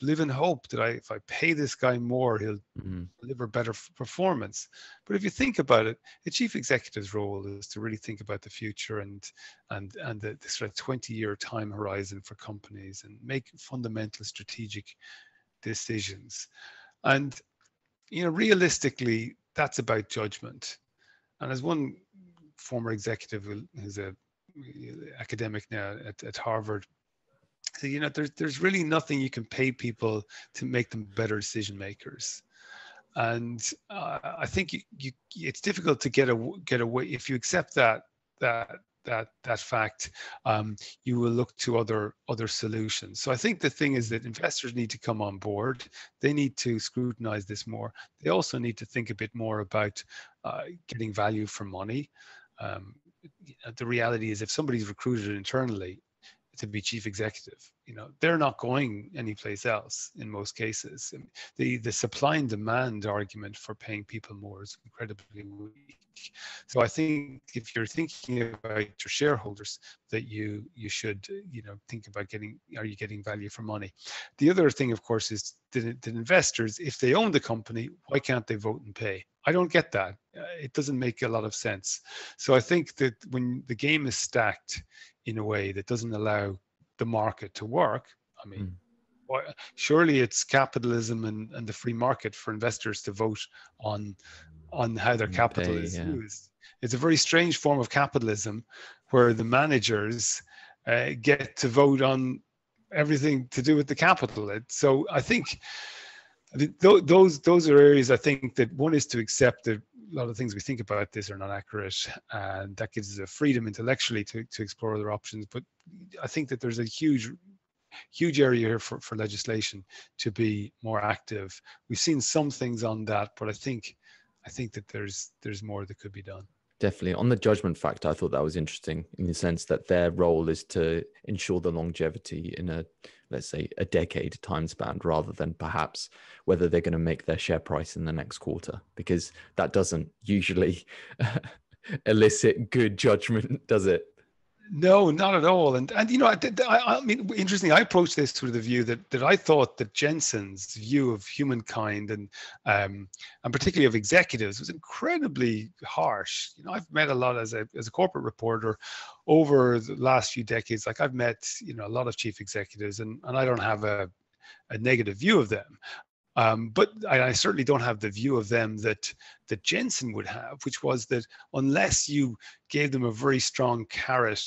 live in hope that if I pay this guy more, he'll deliver better performance. But if you think about it, the chief executive's role is to really think about the future and the sort of 20-year time horizon for companies, and make fundamental strategic decisions. And realistically, that's about judgment. And as one former executive who's an academic now at Harvard, so, there's really nothing you can pay people to make them better decision makers. And I think it's difficult to get away if you accept that fact. You will look to other solutions. So I think the thing is that investors need to come on board. They need to scrutinize this more. They also need to think a bit more about getting value for money. The reality is, if somebody's recruited internally to be chief executive, they're not going anyplace else in most cases. The supply and demand argument for paying people more is incredibly weak. So I think if you're thinking about your shareholders, that you should think about are you getting value for money. The other thing, of course, is that investors, if they own the company, why can't they vote and pay? I don't get that. It doesn't make a lot of sense. So I think that when the game is stacked in a way that doesn't allow the market to work, I mean, surely it's capitalism and the free market for investors to vote on how their capital is used. It's a very strange form of capitalism where the managers get to vote on everything to do with the capital. So I think those are areas, I think, that one is to accept that a lot of things we think about this are not accurate, and that gives us a freedom intellectually to explore other options. But I think that there's a huge area here for legislation to be more active. We've seen some things on that, but I think that there's more that could be done. Definitely. On the judgment factor, I thought that was interesting in the sense that their role is to ensure the longevity in a, let's say, a decade time span, rather than perhaps whether they're going to make their share price in the next quarter, because that doesn't usually elicit good judgment, does it? No, not at all. And I mean, interestingly, I approached this through the view that I thought that Jensen's view of humankind and particularly of executives was incredibly harsh. I've met a lot as a corporate reporter over the last few decades. Like, I've met a lot of chief executives, and I don't have a negative view of them. But I certainly don't have the view of them that Jensen would have, which was that unless you gave them a very strong carrot,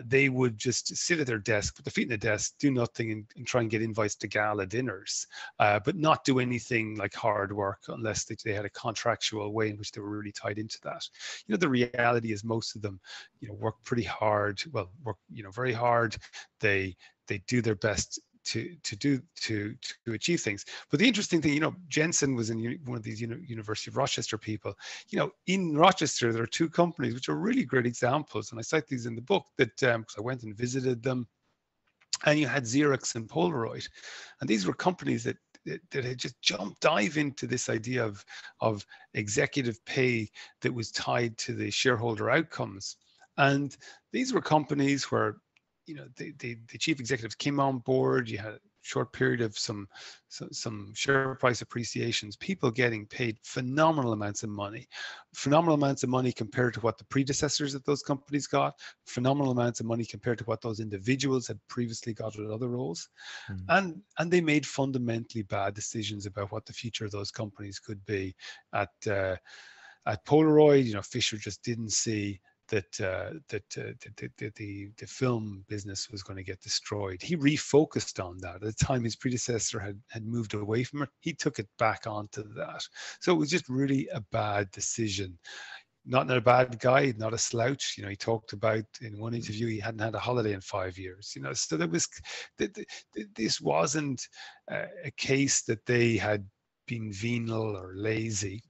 they would just sit at their desk, put their feet in the desk, do nothing, and try and get invites to gala dinners, but not do anything like hard work unless they had a contractual way in which they were really tied into that. The reality is most of them, work pretty hard. Well, work, very hard. They do their best to achieve things. But the interesting thing, Jensen was in one of these University of Rochester people. In Rochester, there are two companies which are really great examples, and I cite these in the book, that because I went and visited them. And you had Xerox and Polaroid, and these were companies that had just dive into this idea of executive pay that was tied to the shareholder outcomes. And these were companies where the chief executives came on board. You had a short period of some share price appreciations, people getting paid phenomenal amounts of money compared to what the predecessors of those companies got, phenomenal amounts of money compared to what those individuals had previously got at other roles. And they made fundamentally bad decisions about what the future of those companies could be. At Polaroid, Fisher just didn't see that the film business was going to get destroyed. He refocused on that. At the time, his predecessor had moved away from it. He took it back onto that. So it was just really a bad decision. Not a bad guy, not a slouch. He talked about in one interview he hadn't had a holiday in 5 years. So there was this wasn't a case that they had been venal or lazy,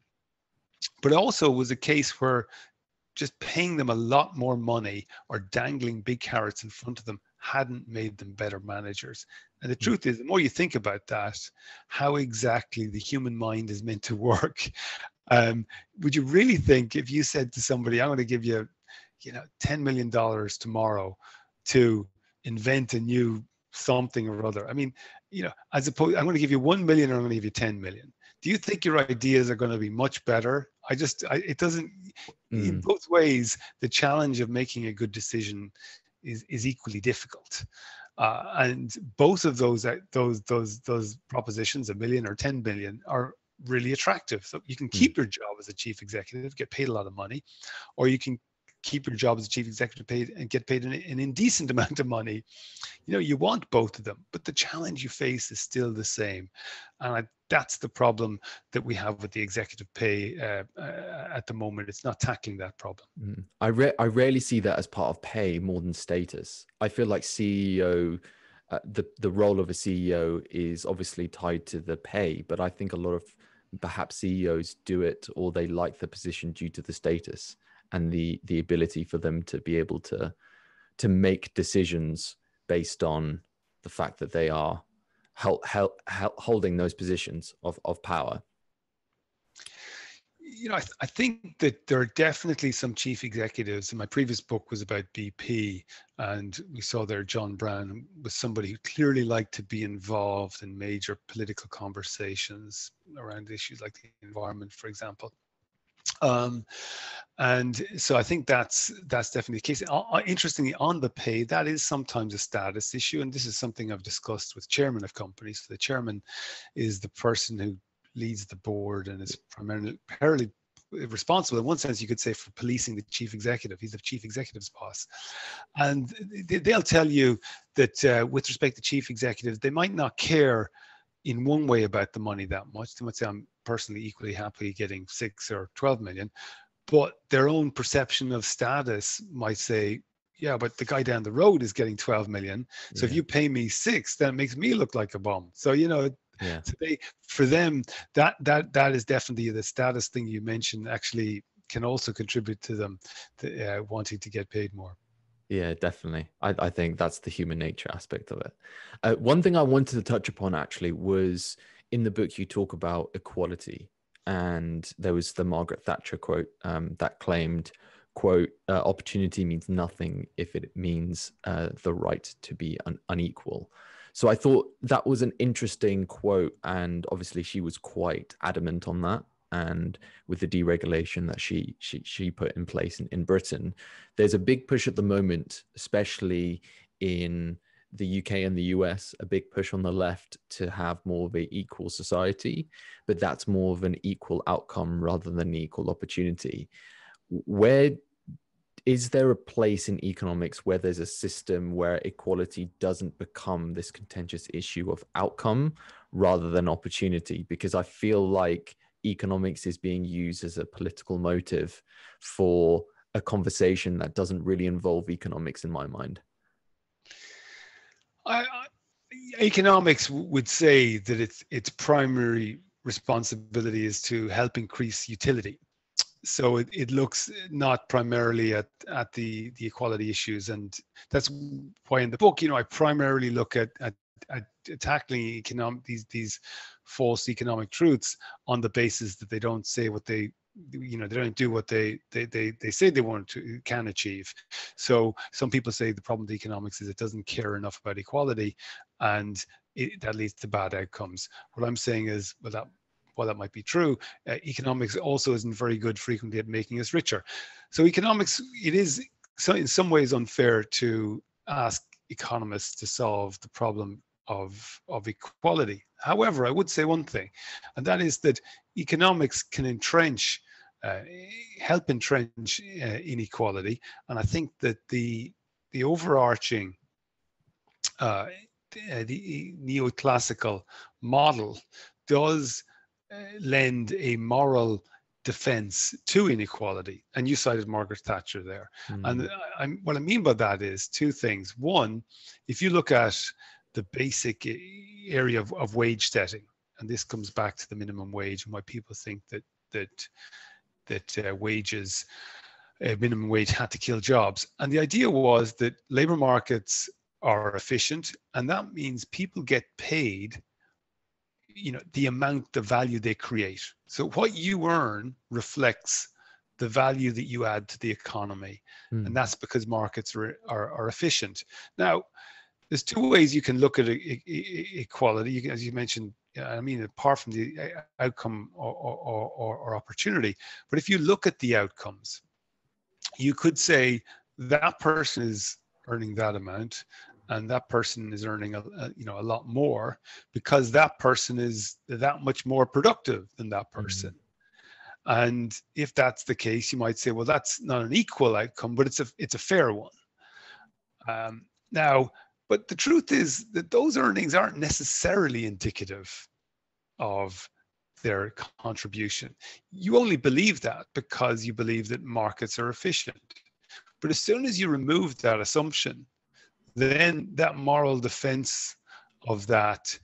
but also was a case where just paying them a lot more money or dangling big carrots in front of them hadn't made them better managers. And the truth is, the more you think about that, how exactly the human mind is meant to work, would you really think if you said to somebody, I'm going to give you, $10 million tomorrow to invent a new something or other? I mean, as opposed, I'm going to give you 1 million or I'm going to give you 10 million. Do you think your ideas are going to be much better? It doesn't, in both ways, the challenge of making a good decision is equally difficult. And both of those propositions, 1 million or 10 billion, are really attractive. So you can keep your job as a chief executive, get paid a lot of money, or you can keep your job as a chief executive paid and get paid an indecent amount of money. You want both of them, but the challenge you face is still the same. And that's the problem that we have with the executive pay at the moment. It's not tackling that problem. I rarely see that as part of pay more than status. I feel like CEO, the role of a CEO is obviously tied to the pay, but I think a lot of perhaps CEOs do it, or they like the position due to the status and the ability for them to be able to make decisions based on the fact that they are holding those positions of power? I think that there are definitely some chief executives, and my previous book was about BP, and we saw there John Brown was somebody who clearly liked to be involved in major political conversations around issues like the environment, for example. And so I think that's definitely the case. Interestingly, on the pay, that is sometimes a status issue, and this is something I've discussed with chairmen of companies. So the chairman is the person who leads the board and is primarily responsible, in one sense you could say, for policing the chief executive. He's the chief executive's boss, and they'll tell you that with respect to chief executives, they might not care in one way about the money that much. They might say, I'm personally equally happy getting 6 or 12 million, but their own perception of status might say, yeah, but the guy down the road is getting 12 million. So if you pay me 6, then it makes me look like a bum. So, so for them, that is definitely the status thing you mentioned, actually can also contribute to them wanting to get paid more. Yeah, definitely. I think that's the human nature aspect of it. One thing I wanted to touch upon actually was, in the book you talk about equality, and there was the Margaret Thatcher quote that claimed, quote, opportunity means nothing if it means the right to be unequal. So I thought that was an interesting quote, and obviously she was quite adamant on that. And with the deregulation that she put in place in Britain, there's a big push at the moment, especially in the UK and the US, a big push on the left to have more of an equal society, but that's more of an equal outcome rather than equal opportunity. Where is there a place in economics where there's a system where equality doesn't become this contentious issue of outcome rather than opportunity? Because I feel like economics is being used as a political motive for a conversation that doesn't really involve economics in my mind. Economics would say that its primary responsibility is to help increase utility. So it looks not primarily at the equality issues, and that's why in the book, I primarily look at tackling these false economic truths on the basis that they don't say what they don't do what they say they can achieve. So some people say the problem with economics is it doesn't care enough about equality, and that leads to bad outcomes. What I'm saying is, while that might be true, economics also isn't very good frequently at making us richer. So economics, it is in some ways unfair to ask economists to solve the problem of equality. However, I would say one thing, and that is that economics can help entrench inequality. And I think that the overarching the neoclassical model does lend a moral defense to inequality. And you cited Margaret Thatcher there. And what I mean by that is two things. One, if you look at the basic area of wage setting, and this comes back to the minimum wage and why people think that minimum wage had to kill jobs. And the idea was that labor markets are efficient, and that means people get paid the amount, the value they create. So what you earn reflects the value that you add to the economy. And that's because markets are efficient. Now, there's two ways you can look at equality, as you mentioned. Apart from the outcome or opportunity, but if you look at the outcomes, you could say that person is earning that amount, and that person is earning a lot more because that person is that much more productive than that person. And if that's the case, you might say, well, that's not an equal outcome, but it's a fair one. But the truth is that those earnings aren't necessarily indicative of their contribution. You only believe that because you believe that markets are efficient. But as soon as you remove that assumption, then that moral defense of that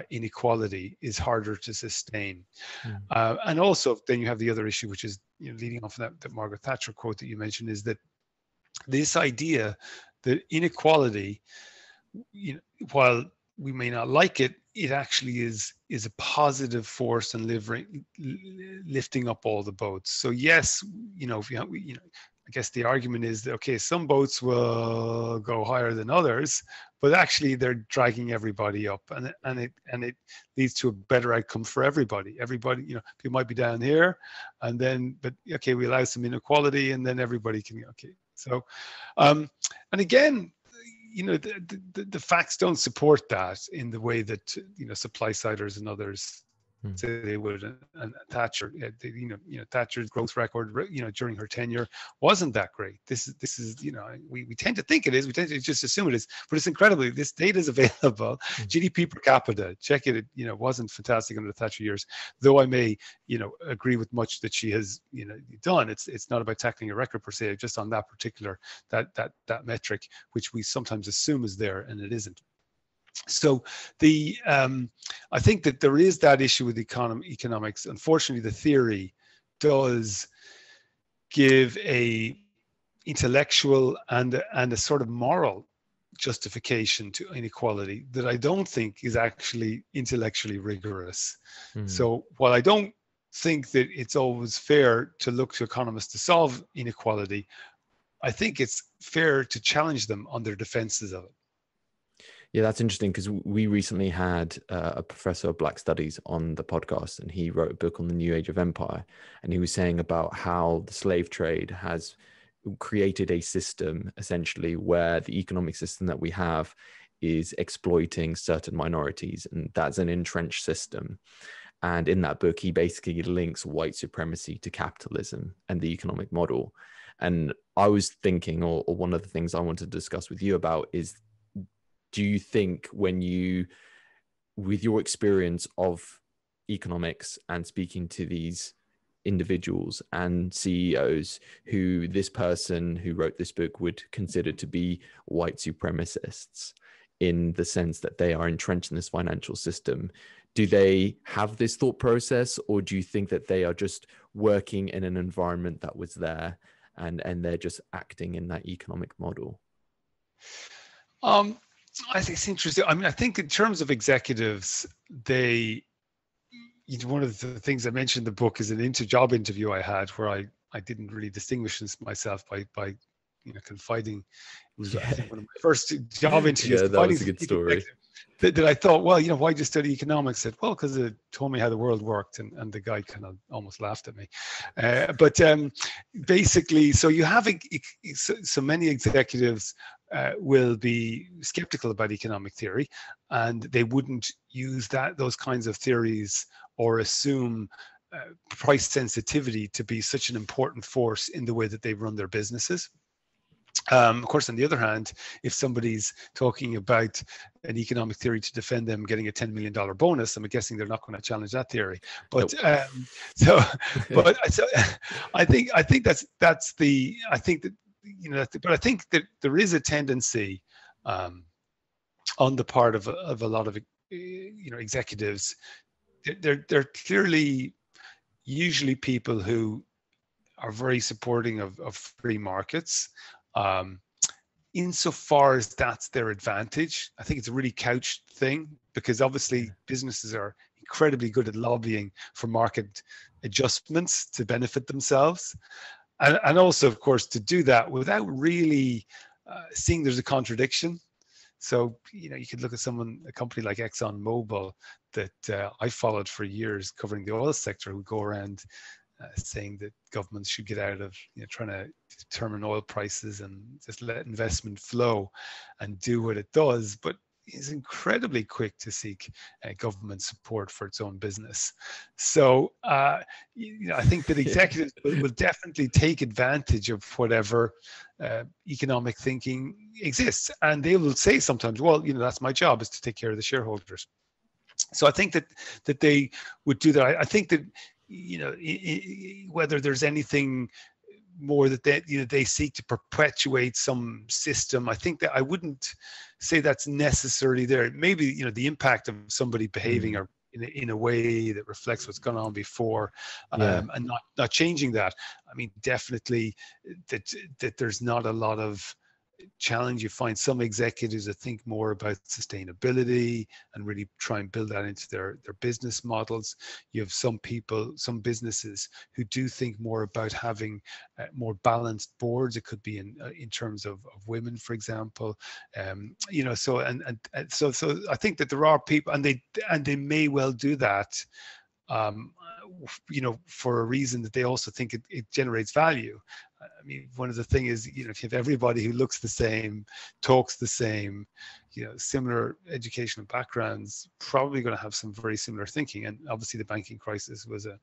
inequality is harder to sustain. And also, then you have the other issue, which is leading off that Margaret Thatcher quote that you mentioned, is that this idea that inequality while we may not like it, it actually is a positive force in lifting up all the boats. So yes, if I guess the argument is that, okay, some boats will go higher than others, but actually they're dragging everybody up, and it leads to a better outcome for everybody. Everybody, people might be down here, but okay, we allow some inequality, and then everybody can, okay. So, and again, the facts don't support that in the way that supply siders and others say they would. And Thatcher, Thatcher's growth record, during her tenure wasn't that great. This is we tend to think it is. We tend to just assume it is, but it's incredibly. This data is available. GDP per capita, check it. It wasn't fantastic under the Thatcher years, though I may agree with much that she has done. It's not about tackling a record per se, just on that particular that metric, which we sometimes assume is there and it isn't. So I think that there is that issue with economics. Unfortunately, the theory does give a intellectual and a sort of moral justification to inequality that I don't think is actually intellectually rigorous. So while I don't think that it's always fair to look to economists to solve inequality, I think it's fair to challenge them on their defenses of it. Yeah, that's interesting, because we recently had a professor of Black Studies on the podcast, and he wrote a book on the New Age of Empire, and he was saying about how the slave trade has created a system essentially where the economic system that we have is exploiting certain minorities, and that's an entrenched system. And in that book, he basically links white supremacy to capitalism and the economic model. And I was thinking, or one of the things I wanted to discuss with you about is, do you think with your experience of economics and speaking to these individuals and CEOs who this person who wrote this book would consider to be white supremacists, in the sense that they are entrenched in this financial system, do they have this thought process, or do you think that they are just working in an environment that was there and they're just acting in that economic model? I think it's interesting. I mean, I think in terms of executives, one of the things I mentioned in the book is an job interview I had where I didn't really distinguish myself by confiding. It was, I think, one of my first job interviews. Yeah, that was a good story. That I thought, well, why did you study economics? I said, well, because it told me how the world worked, and the guy kind of almost laughed at me. But basically, so you have so many executives will be skeptical about economic theory, and they wouldn't use those kinds of theories or assume price sensitivity to be such an important force in the way that they run their businesses. Of course, on the other hand, if somebody's talking about an economic theory to defend them getting a $10 million bonus, I'm guessing they're not going to challenge that theory. But nope. But I think that's the, I think that, but I think that there is a tendency on the part of a lot of executives. They're clearly usually people who are very supporting of free markets. Insofar as that's their advantage, I think it's a really couched thing, because obviously businesses are incredibly good at lobbying for market adjustments to benefit themselves. And also, of course, to do that without really seeing there's a contradiction. So, you could look at a company like ExxonMobil that I followed for years covering the oil sector, who go around saying that governments should get out of trying to determine oil prices and just let investment flow and do what it does, but is incredibly quick to seek government support for its own business. So I think that executives will definitely take advantage of whatever economic thinking exists, and they will say sometimes, well, that's my job, is to take care of the shareholders. So I think that they would do that. I think that whether there's anything more that they seek to perpetuate some system, I think that I wouldn't say that's necessarily there. Maybe the impact of somebody behaving or in a way that reflects what's gone on before, and not changing that. I mean, definitely that there's not a lot of challenge. You find some executives that think more about sustainability and really try and build that into their business models. You have some people, some businesses who do think more about having more balanced boards. It could be in terms of women, for example. So so I think that there are people, and they may well do that. For a reason that they also think it generates value. I mean, one of the things is, if you have everybody who looks the same, talks the same, similar educational backgrounds, probably going to have some very similar thinking. And obviously the banking crisis was a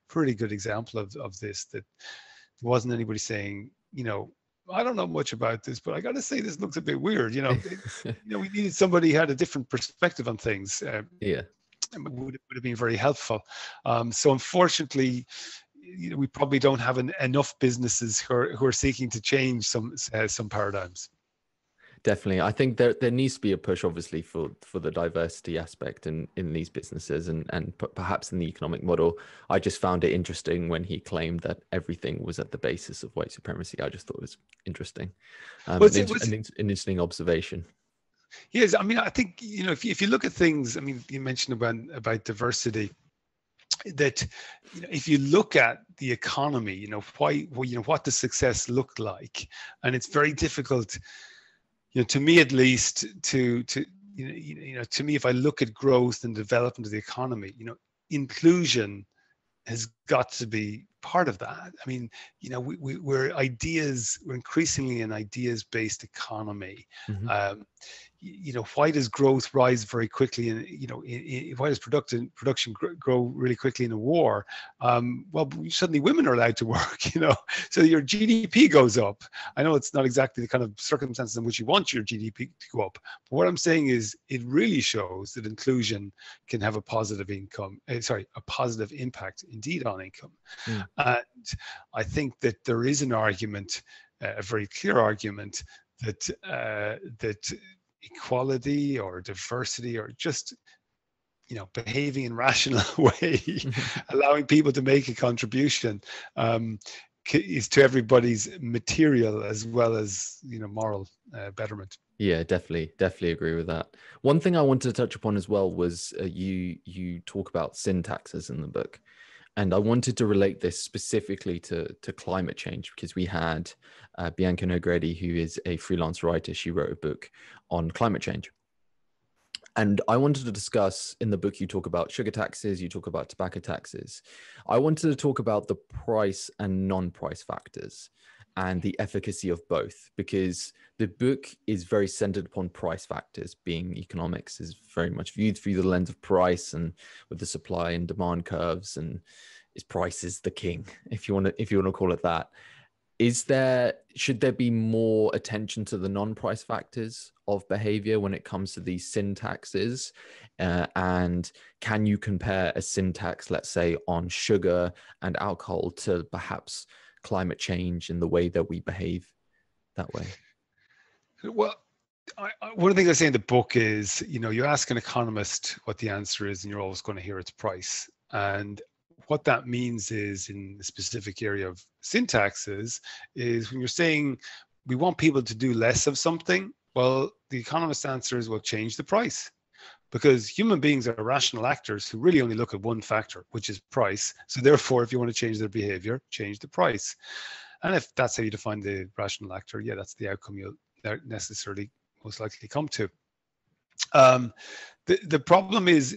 pretty good example of this, that there wasn't anybody saying, I don't know much about this, but I got to say, this looks a bit weird. We needed somebody who had a different perspective on things. Yeah. Would have been very helpful. So unfortunately, we probably don't have enough businesses who are seeking to change some paradigms. Definitely. I think there needs to be a push, obviously, for the diversity aspect in these businesses and perhaps in the economic model. I just found it interesting when he claimed that everything was at the basis of white supremacy. I just thought it was interesting. An interesting observation. Yes, I mean, I think, if you look at things, I mean, you mentioned about diversity, that, if you look at the economy, what does success look like? And it's very difficult, to me at least, to me, if I look at growth and development of the economy, inclusion has got to be part of that. I mean, we're increasingly an ideas-based economy. Mm-hmm. Why does growth rise very quickly? And why does production grow really quickly in a war? Well, suddenly women are allowed to work. So your GDP goes up. I know it's not exactly the kind of circumstances in which you want your GDP to go up, but what I'm saying is, it really shows that inclusion can have a positive impact, indeed, on income. Mm. And I think that there is an argument, a very clear argument, that equality or diversity, or just behaving in rational way, allowing people to make a contribution, is to everybody's material as well as moral betterment. Yeah, definitely agree with that. One thing I wanted to touch upon as well was you talk about syntaxes in the book. And I wanted to relate this specifically to climate change, because we had Bianca Nogredi, who is a freelance writer. She wrote a book on climate change. And I wanted to discuss, in the book, you talk about sugar taxes, you talk about tobacco taxes. I wanted to talk about the price and non-price factors and the efficacy of both, because the book is very centered upon price factors. Being economics is very much viewed through the lens of price, and with the supply and demand curves, and price is the king, if you want to call it that. Should there be more attention to the non-price factors of behavior when it comes to these syntaxes? And can you compare a syntax, let's say, on sugar and alcohol to perhaps climate change and the way that we behave that way? Well, one of the things I say in the book is, you ask an economist what the answer is, and you're always going to hear its price. And what that means is, in the specific area of syntaxes, is when you're saying we want people to do less of something, well, the economist's answer is, well, change the price. Because human beings are rational actors who really only look at one factor, which is price. So therefore, if you want to change their behavior, change the price. And if that's how you define the rational actor, yeah, that's the outcome you'll necessarily most likely come to. The problem is,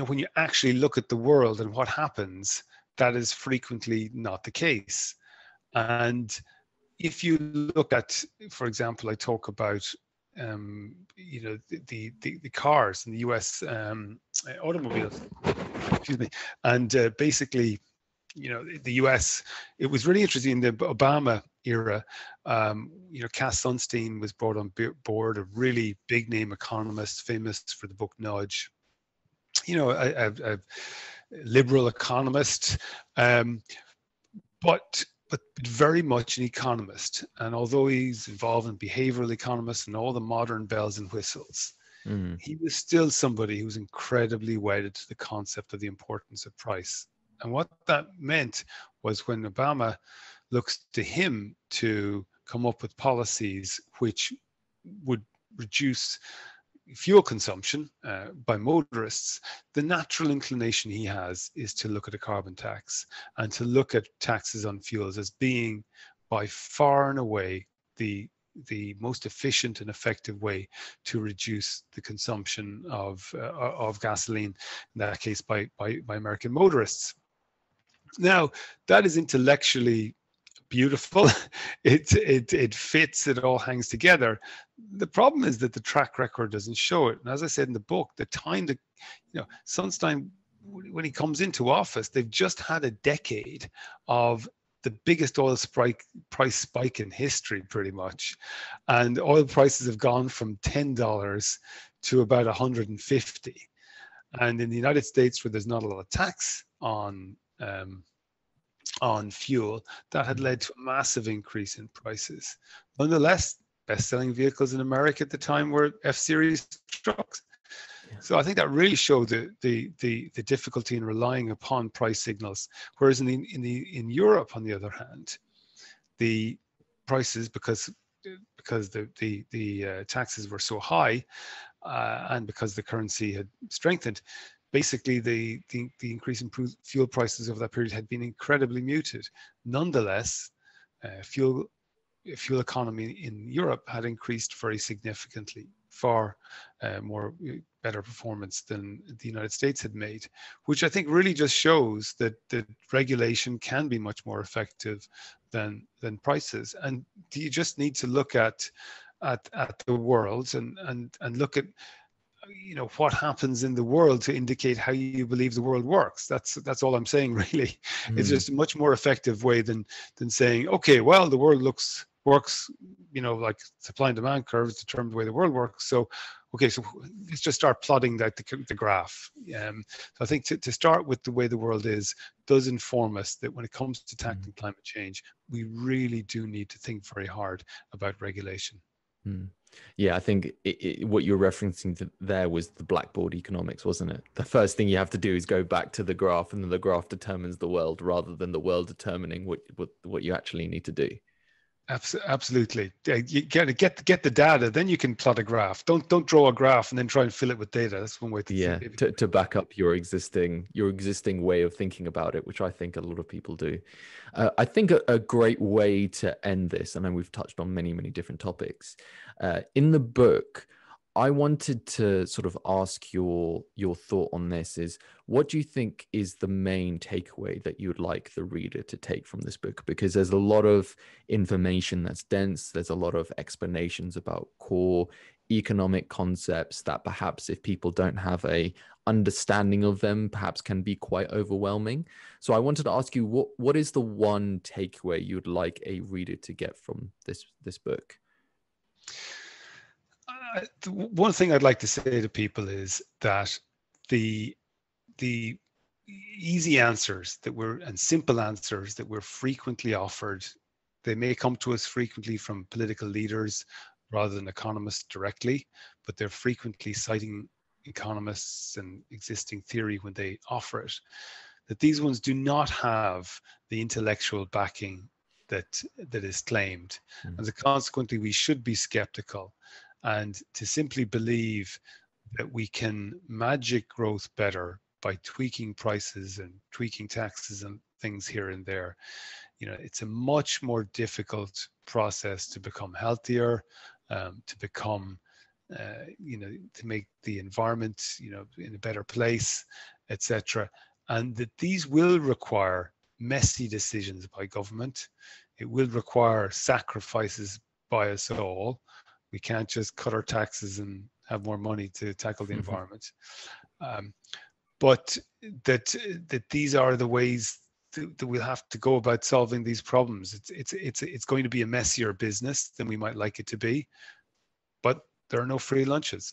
when you actually look at the world and what happens, that is frequently not the case. And if you look at, for example, I talk about the cars in the US, automobiles, excuse me, and basically, the US, it was really interesting in the Obama era. Cass Sunstein was brought on board, a really big name economist, famous for the book Nudge. A liberal economist, but very much an economist. And although he's involved in behavioral economists and all the modern bells and whistles, he was still somebody who was incredibly wedded to the concept of the importance of price. And what that meant was, when Obama looks to him to come up with policies which would reduce fuel consumption by motorists, the natural inclination he has is to look at a carbon tax and to look at taxes on fuels as being by far and away the most efficient and effective way to reduce the consumption of gasoline, in that case by American motorists. Now, that is intellectually beautiful. It fits, it all hangs together. The problem is that the track record doesn't show it. And as I said in the book, the time that, Sunstein, when he comes into office, they've just had a decade of the biggest oil price spike in history, pretty much. And oil prices have gone from $10 to about 150. And in the United States, where there's not a lot of tax on fuel, that had led to a massive increase in prices. Nonetheless, best-selling vehicles in America at the time were F-Series trucks. Yeah. So I think that really showed the difficulty in relying upon price signals. Whereas in Europe, on the other hand, the prices, because the taxes were so high, and because the currency had strengthened, basically the increase in fuel prices over that period had been incredibly muted. Nonetheless, fuel economy in Europe had increased very significantly, far better performance than the United States had made, which I think really just shows that regulation can be much more effective than prices. And you just need to look at the world and look at what happens in the world to indicate how you believe the world works. That's all I'm saying, really. It's just a much more effective way than saying, okay, well, the world works, like supply and demand curves determine the way the world works. So, okay, so let's just start plotting the graph. So I think to start with the way the world is does inform us that when it comes to tackling climate change, we really do need to think very hard about regulation. Yeah, I think what you're referencing there was the blackboard economics, wasn't it? The first thing you have to do is go back to the graph, and then the graph determines the world rather than the world determining what you actually need to do. Absolutely. You gotta get the data, then you can plot a graph. Don't draw a graph and then try and fill it with data. That's one way to back up your existing way of thinking about it, which I think a lot of people do. I think a great way to end this, and then we've touched on many different topics in the book, I wanted to sort of ask your thought on this is, what do you think is the main takeaway that you would like the reader to take from this book? Because there's a lot of information that's dense. There's a lot of explanations about core economic concepts that perhaps if people don't have a understanding of them, perhaps can be quite overwhelming. So I wanted to ask you, what is the one takeaway you'd like a reader to get from this book? One thing I'd like to say to people is that the easy answers and simple answers that we're frequently offered, they may come to us frequently from political leaders rather than economists directly, but they're frequently citing economists and existing theory when they offer it, that these ones do not have the intellectual backing that is claimed. And so consequently, we should be skeptical. And to simply believe that we can magic growth better by tweaking prices and tweaking taxes and things here and there, it's a much more difficult process to become healthier, to become, to make the environment, in a better place, etc. And that these will require messy decisions by government. It will require sacrifices by us all. We can't just cut our taxes and have more money to tackle the environment. But that these are the ways that we'll have to go about solving these problems. It's going to be a messier business than we might like it to be, but there are no free lunches.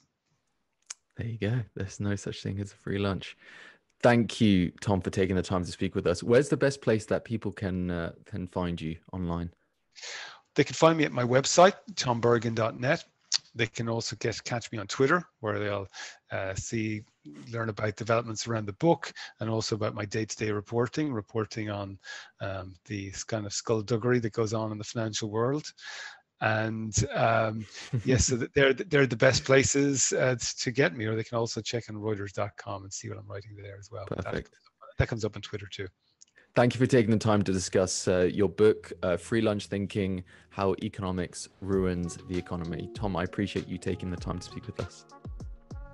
There you go. There's no such thing as a free lunch. Thank you, Tom, for taking the time to speak with us. Where's the best place that people can find you online? They can find me at my website, tombergin.net. They can also catch me on Twitter, where they'll see learn about developments around the book and also about my day-to-day reporting on the kind of skullduggery that goes on in the financial world. And yes, so they're the best places to get me, or they can also check on Reuters.com and see what I'm writing there as well. Perfect. That comes up on Twitter too. Thank you for taking the time to discuss your book, Free Lunch Thinking, How Economics Ruins the Economy. Tom, I appreciate you taking the time to speak with us.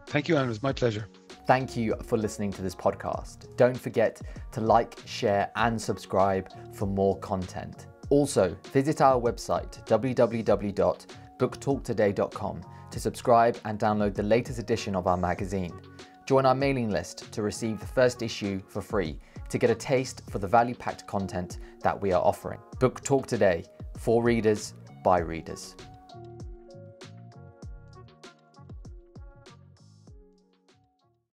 Thank you, Anne. It was my pleasure. Thank you for listening to this podcast. Don't forget to like, share, and subscribe for more content. Also, visit our website, www.booktalktoday.com, to subscribe and download the latest edition of our magazine. Join our mailing list to receive the first issue for free, to get a taste for the value-packed content that we are offering. Book Talk Today, for readers, by readers.